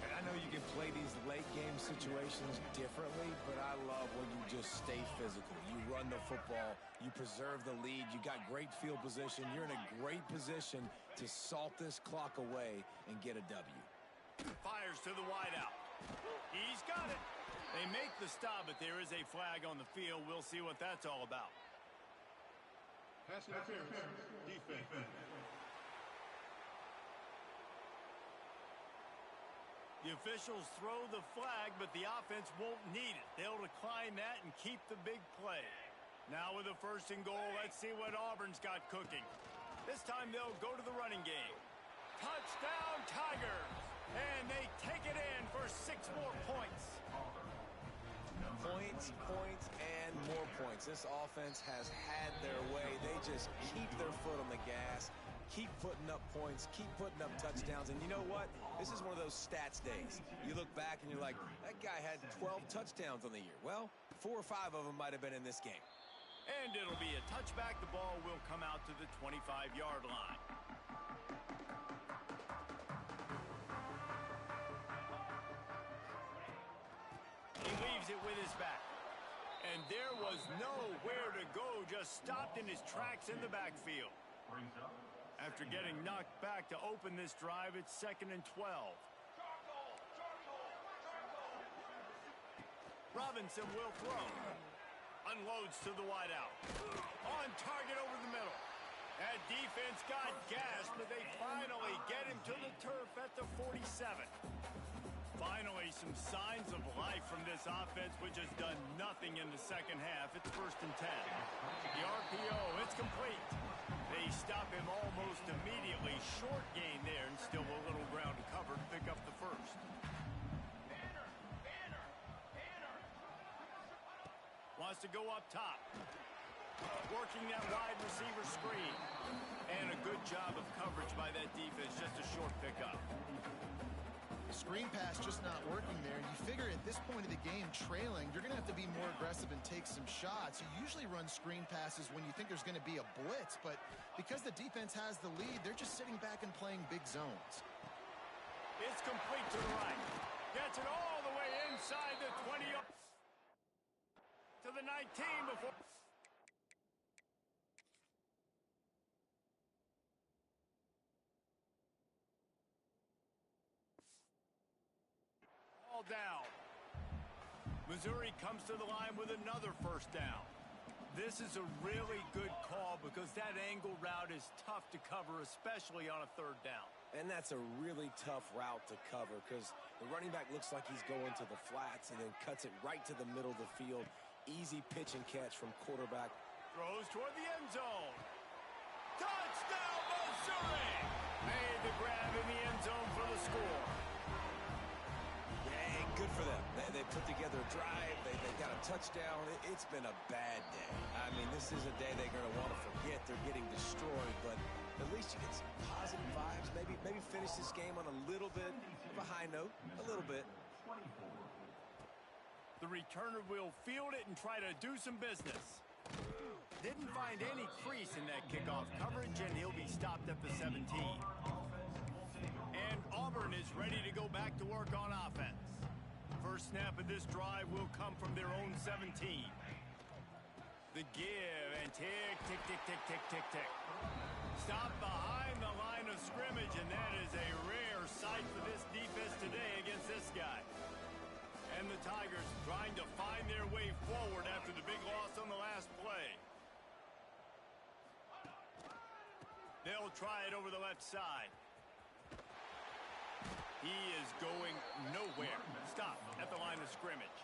And I know you can play these late game situations differently, but I love when you just stay physical. You run the football, you preserve the lead, you got great field position, you're in a great position to salt this clock away and get a W. Fires to the wideout. He's got it. They make the stop, but there is a flag on the field. We'll see what that's all about. Pass interference. Defense. The officials throw the flag, but the offense won't need it. They'll decline that and keep the big play. Now with a 1st and goal, let's see what Auburn's got cooking. This time they'll go to the running game. Touchdown, Tigers! And they take it in for 6 more points. Points, points, and more points. This offense has had their way. They just keep their foot on the gas, keep putting up points, keep putting up touchdowns. And you know what? This is one of those stats days. You look back and you're like, that guy had 12 touchdowns on the year. Well, 4 or 5 of them might have been in this game. And it'll be a touchback. The ball will come out to the 25-yard line. He leaves it with his back. And there was nowhere to go, just stopped in his tracks in the backfield. After getting knocked back to open this drive, it's 2nd and 12. Robinson will throw. Unloads to the wideout. On target over the middle. That defense got gassed, but they finally get him to the turf at the 47. Finally, some signs of life from this offense, which has done nothing in the second half. It's 1st and 10. The RPO, it's complete. They stop him almost immediately. Short gain there, and still a little ground to cover to pick up the first. Wants to go up top. Working that wide receiver screen. And a good job of coverage by that defense. Just a short pickup. Screen pass just not working there. You figure at this point of the game, trailing, you're going to have to be more aggressive and take some shots. You usually run screen passes when you think there's going to be a blitz, but because the defense has the lead, they're just sitting back and playing big zones. It's complete to the right. Gets it all the way inside the 20 to the 19 before. Down. Missouri comes to the line with another first down. This is a really good call because that angle route is tough to cover, especially on a 3rd down. And that's a really tough route to cover because the running back looks like he's going to the flats and then cuts it right to the middle of the field. Easy pitch and catch from quarterback. Throws toward the end zone. Touchdown, Missouri! Made the grab in the end zone for the score. Good for them. They put together a drive. They got a touchdown. It's been a bad day. I mean, this is a day they're going to want to forget. They're getting destroyed, but at least you get some positive vibes. Maybe finish this game on a little bit of a high note. A little bit. The returner will field it and try to do some business. Didn't find any crease in that kickoff coverage, and he'll be stopped at the 17. And Auburn is ready to go back to work on offense. First snap of this drive will come from their own 17. The give and tick, tick, tick, tick, tick, tick, tick. Stop behind the line of scrimmage, and that is a rare sight for this defense today against this guy. And the Tigers trying to find their way forward after the big loss on the last play. They'll try it over the left side. He is going nowhere. Stop at the line of scrimmage.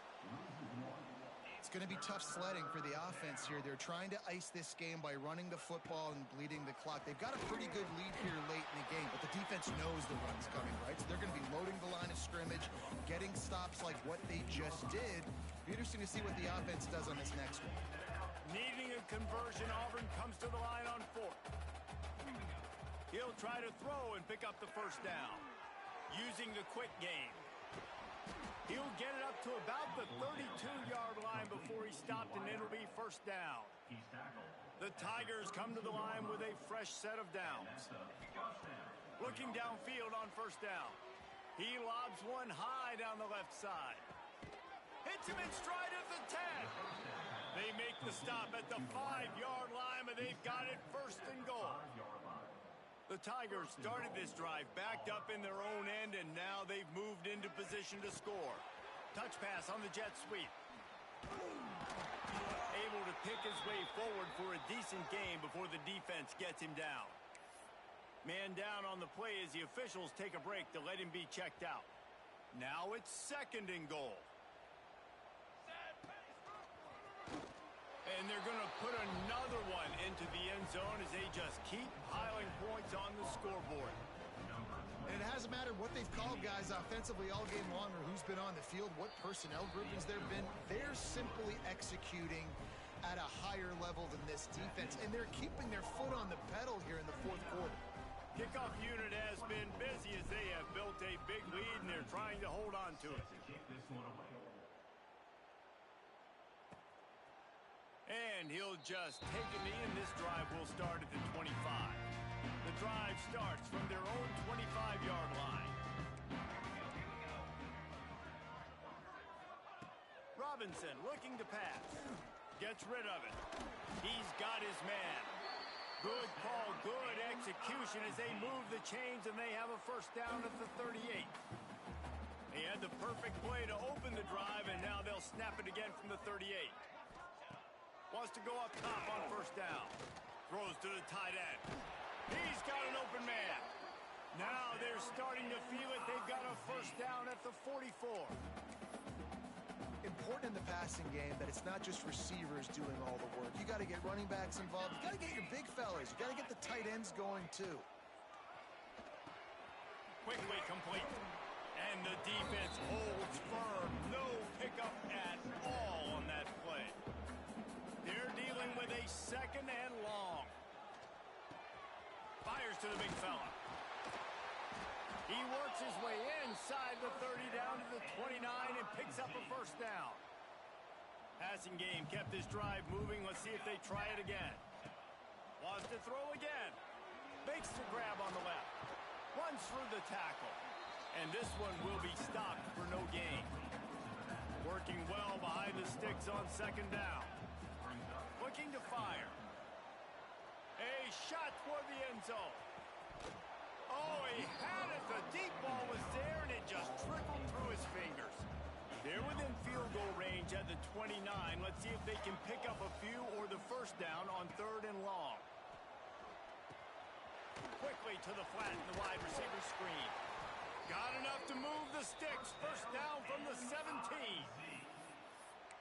It's going to be tough sledding for the offense here. They're trying to ice this game by running the football and bleeding the clock. They've got a pretty good lead here late in the game, but the defense knows the run's coming, right? So they're going to be loading the line of scrimmage, getting stops like what they just did. Be interesting to see what the offense does on this next one. Needing a conversion, Auburn comes to the line on 4th. He'll try to throw and pick up the first down. Using the quick game. He'll get it up to about the 32-yard line before he stopped, and it'll be first down. The Tigers come to the line with a fresh set of downs. Looking downfield on first down. He lobs one high down the left side. Hits him in stride at the 10. They make the stop at the 5-yard line, but they've got it 1st and goal. The Tigers started this drive backed up in their own end, and now they've moved into position to score. Touch pass on the jet sweep. Able to pick his way forward for a decent game before the defense gets him down. Man down on the play as the officials take a break to let him be checked out. Now it's 2nd and goal. And they're going to put another one into the end zone as they just keep piling points on the scoreboard. And it hasn't mattered what they've called guys offensively all game long or who's been on the field, what personnel groupings there have been. They're simply executing at a higher level than this defense, and they're keeping their foot on the pedal here in the fourth quarter. Kickoff unit has been busy as they have built a big lead, and they're trying to hold on to it. And he'll just take a knee, and this drive will start at the 25. The drive starts from their own 25-yard line. Robinson looking to pass. Gets rid of it. He's got his man. Good call, good execution as they move the chains, and they have a first down at the 38. They had the perfect play to open the drive, and now they'll snap it again from the 38. Wants to go up top on first down. Throws to the tight end. He's got an open man. Now they're starting to feel it. They've got a first down at the 44. Important in the passing game that it's not just receivers doing all the work. You got to get running backs involved. You got to get your big fellas. You got to get the tight ends going too. Quickly complete. And the defense holds firm. No pickup at all on that play. They're dealing with a second and long. Fires to the big fella. He works his way inside the 30 down to the 29 and picks up a first down. Passing game kept this drive moving. Let's see if they try it again. Wants to throw again. Makes the grab on the left. Runs through the tackle. And this one will be stopped for no gain. Working well behind the sticks on second down. Looking to fire. A shot toward the end zone. Oh, he had it. The deep ball was there, and it just trickled through his fingers. They're within field goal range at the 29. Let's see if they can pick up a few or the first down on third and long. Quickly to the flat in the wide receiver screen. Got enough to move the sticks. First down from the 17.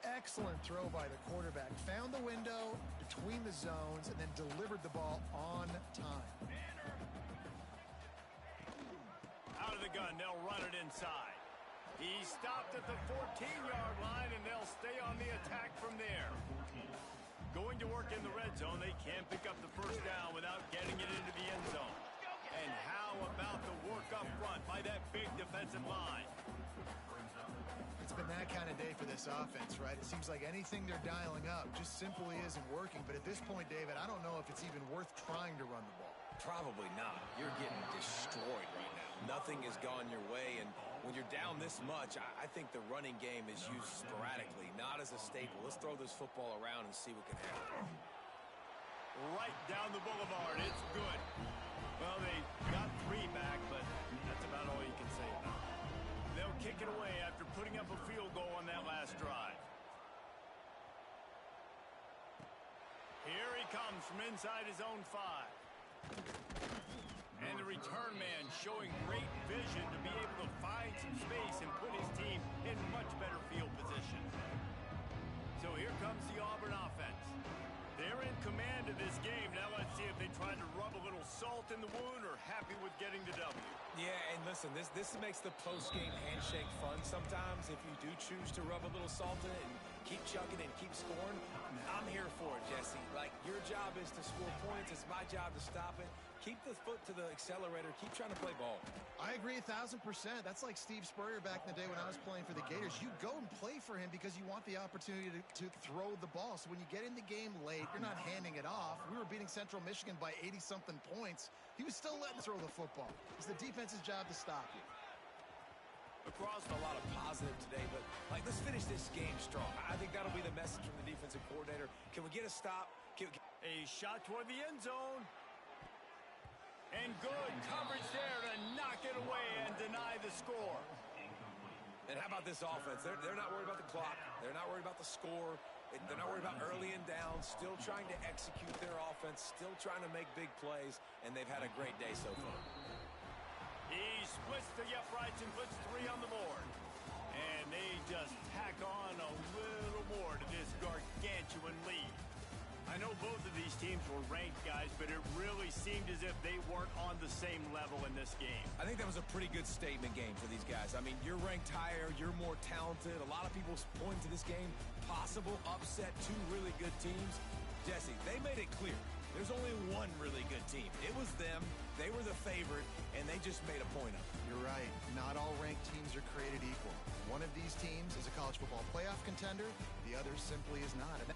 Excellent throw by the quarterback. Found the window between the zones and then delivered the ball on time. Out of the gun, they'll run it inside. He stopped at the 14-yard line, and they'll stay on the attack from there. Going to work in the red zone, they can't pick up the first down without getting it into the end zone. And how about the work up front by that big defensive line? It's been that kind of day for this offense, right? It seems like anything they're dialing up just simply isn't working. But at this point, David, I don't know if it's even worth trying to run the ball. Probably not. You're getting destroyed right now. Nothing has gone your way, and when you're down this much, I think the running game is used sporadically, not as a staple. Let's throw this football around and see what can happen. Right down the boulevard. It's good. Well, they got 3 back, but that's about all you can say about it. They'll kick it away after putting up a field goal on that last drive. Here he comes from inside his own 5. And the return man showing great vision to be able to find some space and put his team in much better field position. So here comes the Auburn offense. They're in command of this game. Now let's see if they try to rub a little salt in the wound or happy with getting the W. Yeah, and listen, this makes the post-game handshake fun sometimes if you do choose to rub a little salt in it and keep chucking and keep scoring. I'm here for it, Jesse. Like, your job is to score points. It's my job to stop it. Keep the foot to the accelerator. Keep trying to play ball. I agree 1,000%. That's like Steve Spurrier back in the day when I was playing for the Gators. You go and play for him because you want the opportunity to throw the ball. So when you get in the game late, you're not handing it off. We were beating Central Michigan by 80-something points. He was still letting throw the football. It's the defense's job to stop you. Across a lot of positive today, but like, let's finish this game strong. I think that'll be the message from the defensive coordinator. Can we get a stop? A shot toward the end zone. And good coverage there to knock it away and deny the score. And how about this offense? They're not worried about the clock. They're not worried about the score. They're not worried about early and down. Still trying to execute their offense. Still trying to make big plays. And they've had a great day so far. He splits the uprights and puts 3 on the board. And they just tack on a little more to this gargantuan lead. I know both of these teams were ranked, guys, but it really seemed as if they weren't on the same level in this game. I think that was a pretty good statement game for these guys. I mean, you're ranked higher, you're more talented. A lot of people point to this game, possible upset, two really good teams. Jesse, they made it clear. There's only one really good team. It was them. They were the favorite, and they just made a point of it. You're right. Not all ranked teams are created equal. One of these teams is a college football playoff contender. The other simply is not. And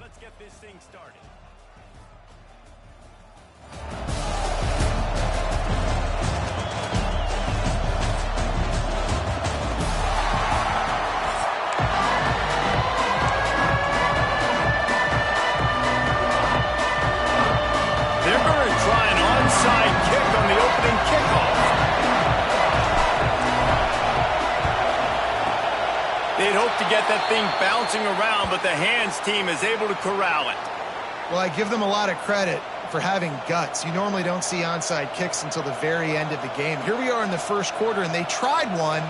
let's get this thing started. They're going to try an onside kick on the opening kickoff. They'd hope to get that thing bouncing around, but the hands team is able to corral it. Well, I give them a lot of credit for having guts. You normally don't see onside kicks until the very end of the game. Here we are in the first quarter, and they tried one,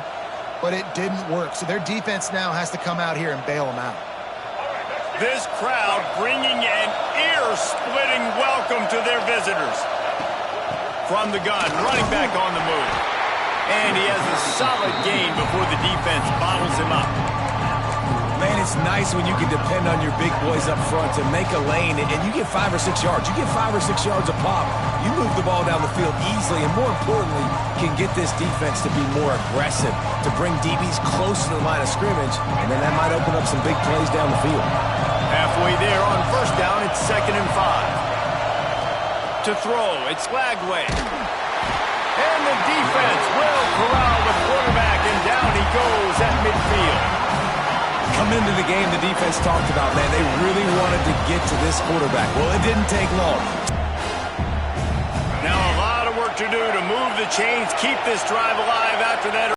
but it didn't work. So their defense now has to come out here and bail them out. This crowd bringing an ear-splitting welcome to their visitors. From the gun, running back on the move. And he has a solid gain before the defense bottles him up. Man, it's nice when you can depend on your big boys up front to make a lane, and you get 5 or 6 yards. You get 5 or 6 yards a pop. You move the ball down the field easily, and more importantly, can get this defense to be more aggressive, to bring DBs close to the line of scrimmage, and then that might open up some big plays down the field. Halfway there on first down, it's 2nd and 5. To throw, it's Lagway. And the defense will corral the quarterback, and down he goes at midfield. Come into the game, the defense talked about, man, they really wanted to get to this quarterback. Well, it didn't take long. Now a lot of work to do to move the chains, keep this drive alive after that.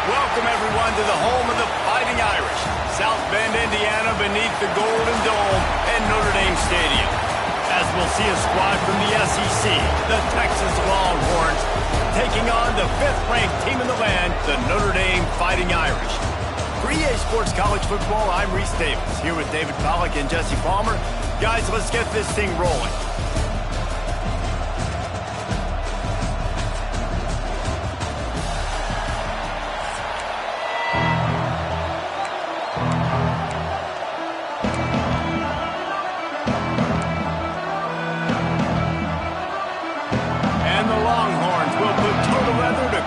Welcome, everyone, to the home of the Fighting Irish. South Bend, Indiana, beneath the Golden Dome and Notre Dame Stadium. As we'll see a squad from the SEC, the Texas Longhorns, taking on the 5th-ranked team in the land, the Notre Dame Fighting Irish. For EA Sports College Football, I'm Reese Davis, here with David Pollack and Jesse Palmer. Guys, let's get this thing rolling.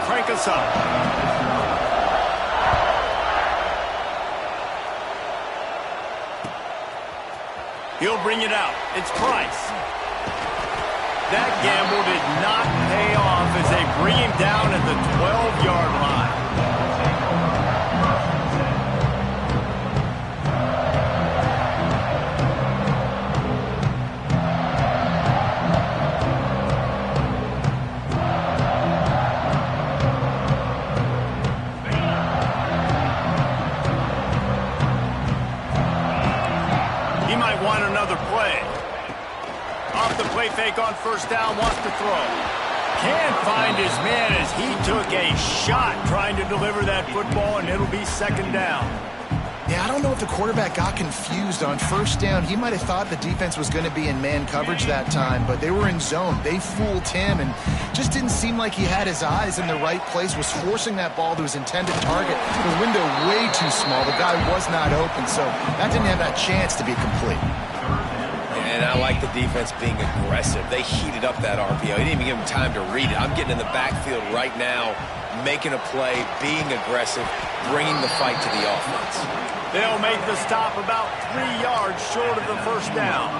Crank us up. He'll bring it out. It's Price. That gamble did not pay off as they bring him down at the 12-yard line. Play fake on first down, wants to throw. Can't find his man as he took a shot trying to deliver that football, and it'll be 2nd down. Yeah, I don't know if the quarterback got confused on first down. He might have thought the defense was going to be in man coverage that time, but they were in zone. They fooled him and just didn't seem like he had his eyes in the right place, was forcing that ball to his intended target. The window way too small. The guy was not open, so that didn't have that chance to be complete. And I like the defense being aggressive. They heated up that RPO. He didn't even give him time to read it. I'm getting in the backfield right now, making a play, being aggressive, bringing the fight to the offense. They'll make the stop about 3 yards short of the first down.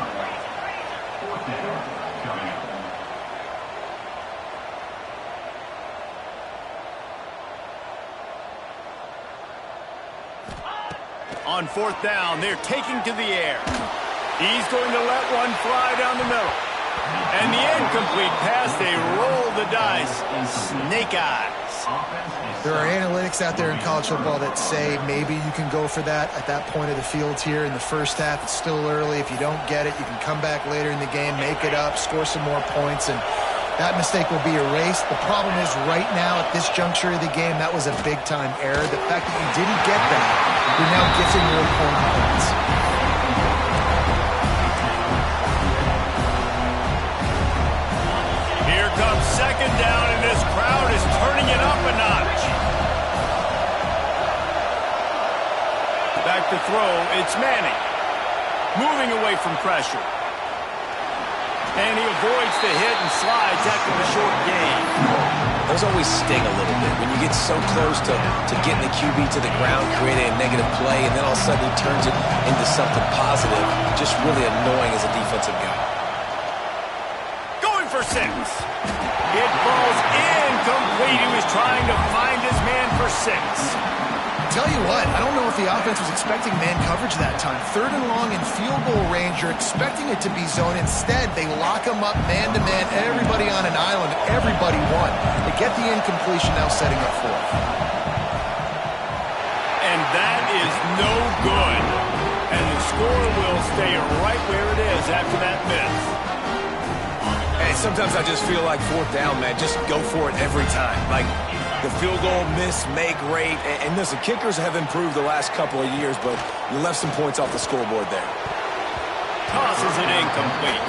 On 4th down, they're taking to the air. He's going to let one fly down the middle. And the incomplete pass, they roll the dice. Snake eyes. There are analytics out there in college football that say maybe you can go for that at that point of the field here in the first half. It's still early. If you don't get it, you can come back later in the game, make it up, score some more points, and that mistake will be erased. The problem is right now at this juncture of the game, that was a big-time error. The fact that you didn't get that, you're now gifting your opponent points. Here comes second down, and this crowd is turning it up a notch. Back to throw, it's Manning. Moving away from pressure. And he avoids the hit and slides after the short gain. Those always sting a little bit when you get so close to getting the QB to the ground, creating a negative play, and then all of a sudden he turns it into something positive. Just really annoying as a defensive guy. Going for 6. It falls incomplete. He was trying to find his man for 6. Tell you what, I don't know if the offense was expecting man coverage that time. 3rd and long in field goal range, you're expecting it to be zone. Instead, they lock him up man-to-man, everybody on an island, everybody won. They get the incompletion, now setting up 4th. And that is no good. And the score will stay right where it is after that miss. Hey, sometimes I just feel like 4th down, man. Just go for it every time. Like, the field goal miss, make rate, and listen, kickers have improved the last couple of years, but you left some points off the scoreboard there. Tosses it incomplete.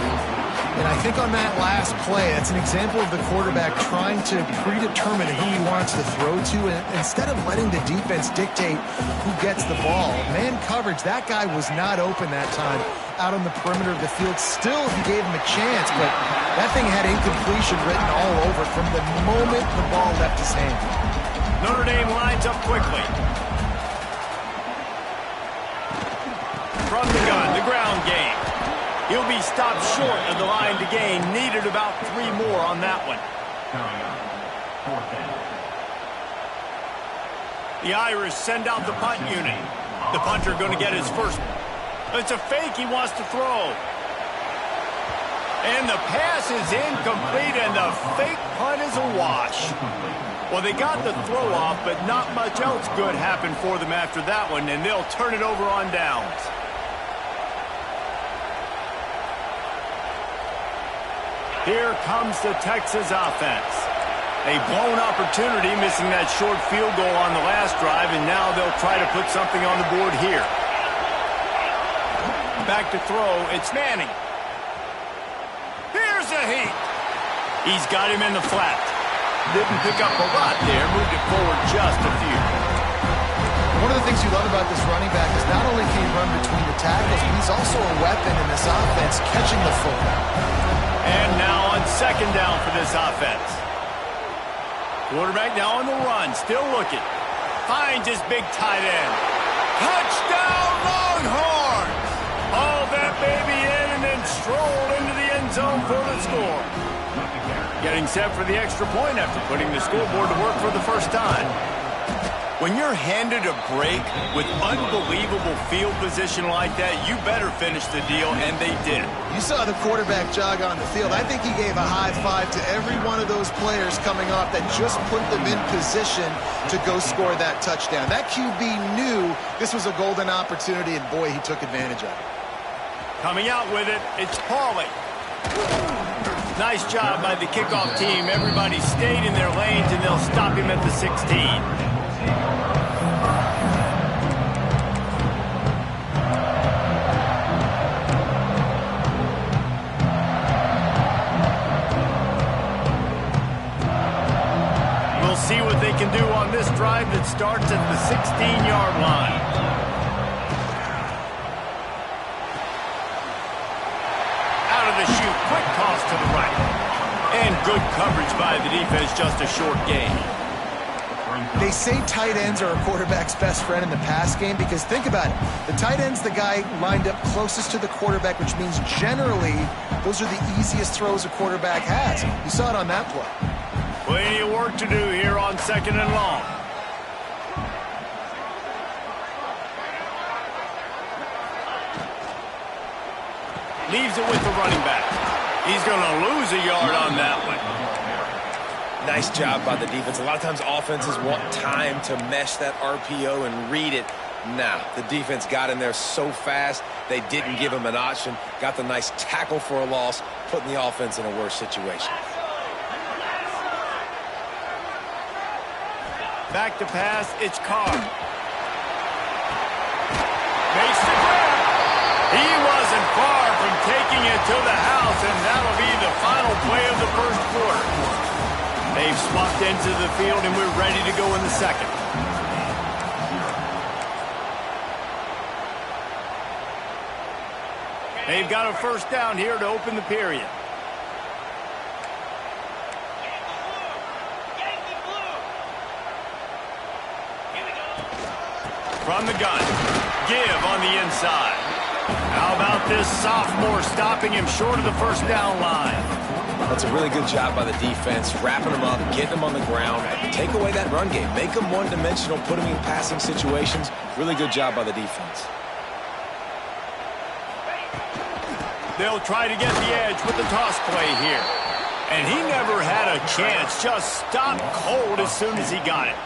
And I think on that last play, that's an example of the quarterback trying to predetermine who he wants to throw to, and instead of letting the defense dictate who gets the ball. Man coverage, that guy was not open that time out on the perimeter of the field. Still, he gave him a chance, but that thing had incompletion written all over from the moment the ball left his hand. Notre Dame lines up quickly. From the gun, the ground game. He'll be stopped short of the line to gain. Needed about 3 more on that one. The Irish send out the punt unit. The punter going to get his first. It's a fake he wants to throw. And the pass is incomplete, and the fake punt is a wash. Well, they got the throw off, but not much else good happened for them after that one, and they'll turn it over on downs. Here comes the Texas offense. A blown opportunity, missing that short field goal on the last drive, and now they'll try to put something on the board here. Back to throw, it's Manning. Here's a heat. He's got him in the flat. Didn't pick up a lot there, moved it forward just a few. One of the things you love about this running back is not only can he run between the tackles, but he's also a weapon in this offense, catching the football. And now on second down for this offense. Quarterback now on the run, still looking. Finds his big tight end. Touchdown, Longhorns! Haul that baby in and then stroll into the end zone for the score. Getting set for the extra point after putting the scoreboard to work for the first time. When you're handed a break with unbelievable field position like that, you better finish the deal, and they did. You saw the quarterback jog on the field. I think he gave a high five to every one of those players coming off that just put them in position to go score that touchdown. That QB knew this was a golden opportunity, and boy, he took advantage of it. Coming out with it, it's Pauly. Nice job by the kickoff team. Everybody stayed in their lanes, and they'll stop him at the 16. We'll see what they can do on this drive that starts at the 16-yard line. Out of the chute, quick toss to the right. And good coverage by the defense, just a short gain. They say tight ends are a quarterback's best friend in the pass game because think about it. The tight end's the guy lined up closest to the quarterback, which means generally those are the easiest throws a quarterback has. You saw it on that play. Plenty of work to do here on second and long. Leaves it with the running back. He's going to lose a yard on that one. Nice job by the defense. A lot of times offenses want time to mesh that RPO and read it. Nah, the defense got in there so fast, they didn't give him an option. Got the nice tackle for a loss, putting the offense in a worse situation. Back to pass, it's Carr. Makes the grab. He wasn't far from taking it to the house, and that'll be the final play of the first quarter. They've swapped into the field, and we're ready to go in the second. They've got a first down here to open the period. From the gun, give on the inside. How about this sophomore stopping him short of the first down line? That's a really good job by the defense, wrapping them up, getting them on the ground. Take away that run game. Make them one-dimensional, put them in passing situations. Really good job by the defense. They'll try to get the edge with the toss play here. And he never had a chance, just stopped cold as soon as he got it.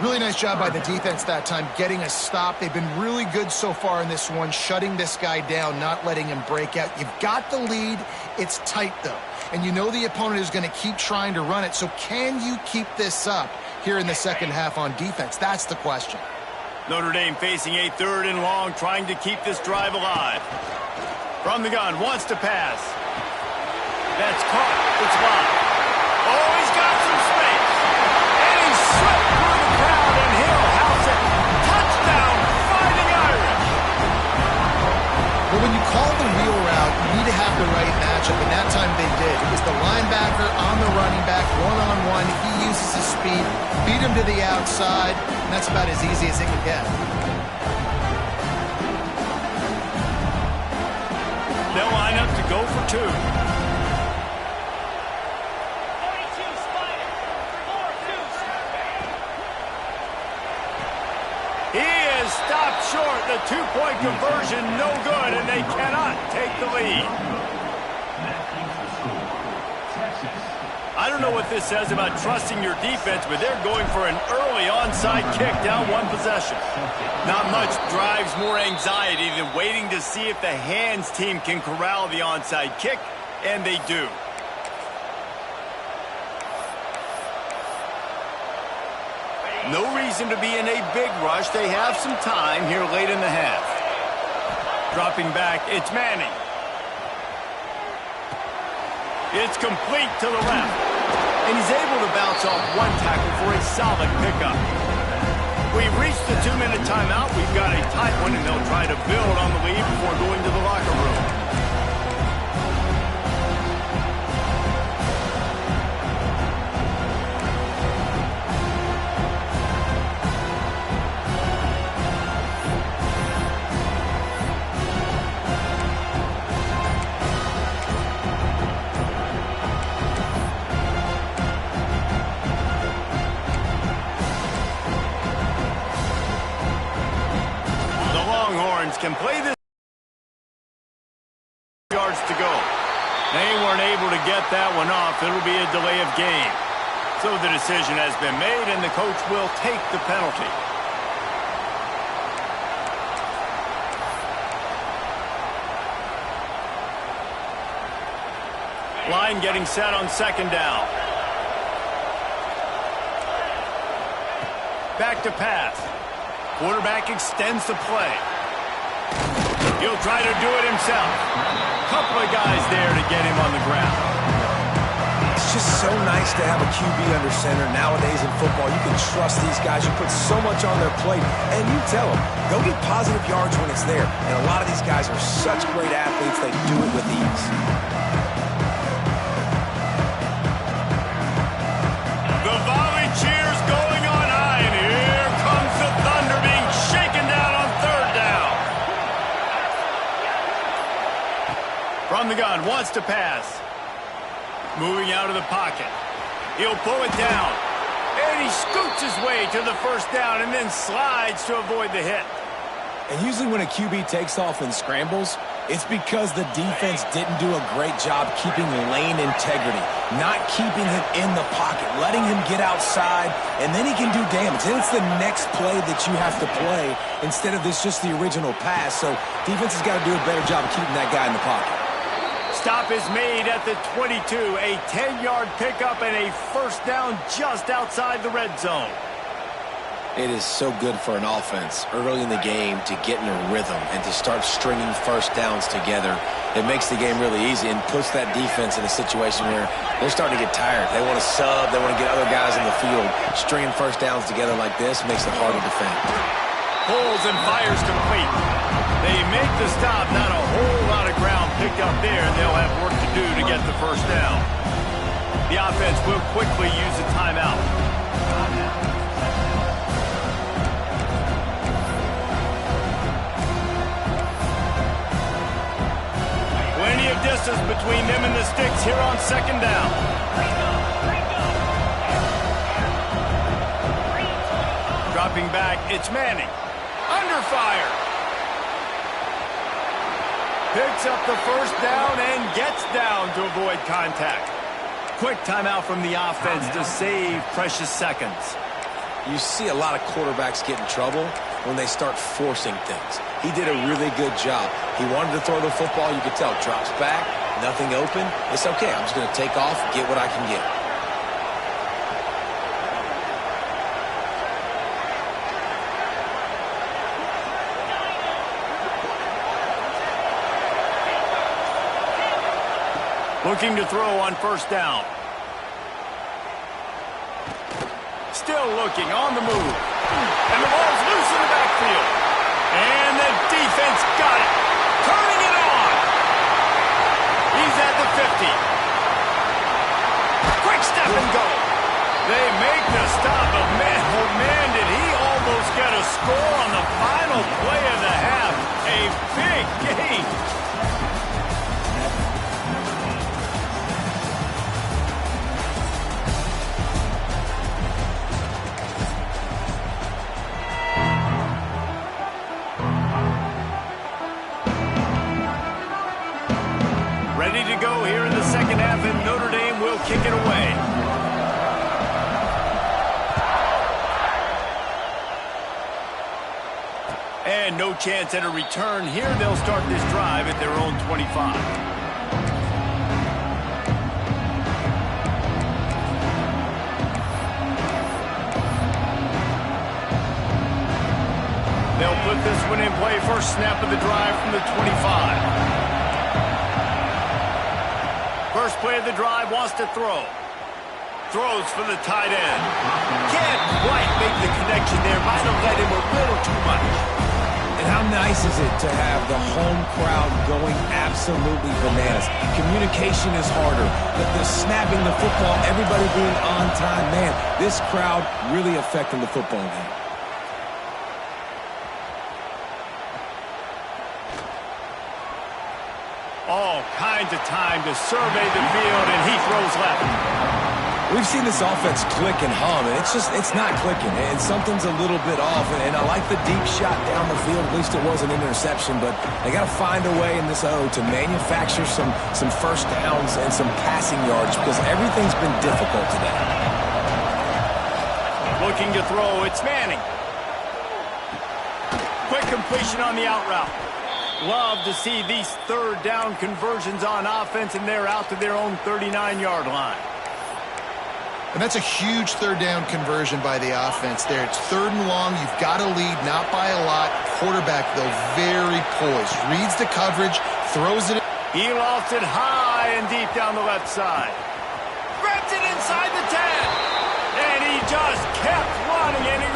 Really nice job by the defense that time, getting a stop. They've been really good so far in this one, shutting this guy down, not letting him break out. You've got the lead. It's tight, though. And you know the opponent is going to keep trying to run it. So can you keep this up here in the second half on defense? That's the question. Notre Dame facing a 3rd and long, trying to keep this drive alive. From the gun, wants to pass. That's caught. It's wide. Oh, he's got some space. And he's slipped through the crowd, and he'll house it. Touchdown, Fighting Irish. Well, when you call the wheel route, you need to have the right matchup, and that time they did. It was the linebacker on the running back, one-on-one. He uses his speed, beat him to the outside, and that's about as easy as it can get. They'll line up to go for 2. He is stopped short. The 2-point conversion, no good, and they cannot take the lead. I don't know what this says about trusting your defense, but they're going for an early onside kick down one possession. Not much drives more anxiety than waiting to see if the hands team can corral the onside kick, and they do. No reason to be in a big rush. They have some time here late in the half. Dropping back, it's Manning. It's complete to the left. And he's able to bounce off one tackle for a solid pickup. We've reached the 2-minute timeout. We've got a tight one, and they'll try to build on the lead before going to the locker room. Can play this yards to go. They weren't able to get that one off. It'll be a delay of game. So the decision has been made, and the coach will take the penalty. Line getting set on 2nd down. Back to pass. Quarterback extends the play. He'll try to do it himself. Couple of guys there to get him on the ground. It's just so nice to have a QB under center. Nowadays in football, you can trust these guys. You put so much on their plate, and you tell them, go get positive yards when it's there. And a lot of these guys are such great athletes, they do it with ease. The volley cheers going on high, and here comes the Thunder being shaken down on 3rd down. From the gun, wants to pass. Moving out of the pocket. He'll pull it down. And he scoots his way to the 1st down and then slides to avoid the hit. And usually when a QB takes off and scrambles, it's because the defense didn't do a great job keeping lane integrity, not keeping him in the pocket, letting him get outside, and then he can do damage. Then it's the next play that you have to play instead of this just the original pass. So defense has got to do a better job of keeping that guy in the pocket. Stop is made at the 22. A 10-yard pickup and a first down just outside the red zone. It is so good for an offense early in the game to get in a rhythm and to start stringing first downs together. It makes the game really easy and puts that defense in a situation where they're starting to get tired. They want to sub. They want to get other guys in the field. Stringing first downs together like this makes it hard to defend. Pulls and fires complete. They make the stop. Not a whole lot of ground picked up there, and they'll have work to do to get the first down. The offense will quickly use a timeout. Plenty of distance between them and the sticks here on second down. Dropping back, it's Manning. Under fire. Picks up the first down and gets down to avoid contact. Quick timeout from the offense to save precious seconds. You see a lot of quarterbacks get in trouble when they start forcing things. He did a really good job. He wanted to throw the football. You could tell. Drops back, nothing open. It's okay. I'm just going to take off, get what I can get. Looking to throw on first down. Still looking, on the move. And the ball's loose in the backfield. And the defense got it. Turning it on. He's at the 50. Quick step and go. They make the stop, but man, oh man, did he almost get a score on the final play of the half. A big game. Ready to go here in the second half, and Notre Dame will kick it away. And no chance at a return here. They'll start this drive at their own 25. They'll put this one in play. First snap of the drive from the 25. First play of the drive, wants to throw. Throws for the tight end. Can't quite make the connection there. Might have led him a little too much. And how nice is it to have the home crowd going absolutely bananas? Communication is harder. The snapping the football, everybody being on time. Man, this crowd really affecting the football game. All kinds of time to survey the field, and he throws left. We've seen this offense click and hum, and it's not clicking, and something's a little bit off. And I like the deep shot down the field. At least it wasn't an interception, but they got to find a way in this O to manufacture some first downs and some passing yards because everything's been difficult today. Looking to throw, it's Manning. Quick completion on the out route. Love to see these third down conversions on offense, and they're out to their own 39-yard line. And that's a huge third down conversion by the offense there. It's third and long. You've got to lead, not by a lot. Quarterback, though, very poised. Reads the coverage, throws it. He lofts it high and deep down the left side. Grabs it inside the 10. And he just kept running, and he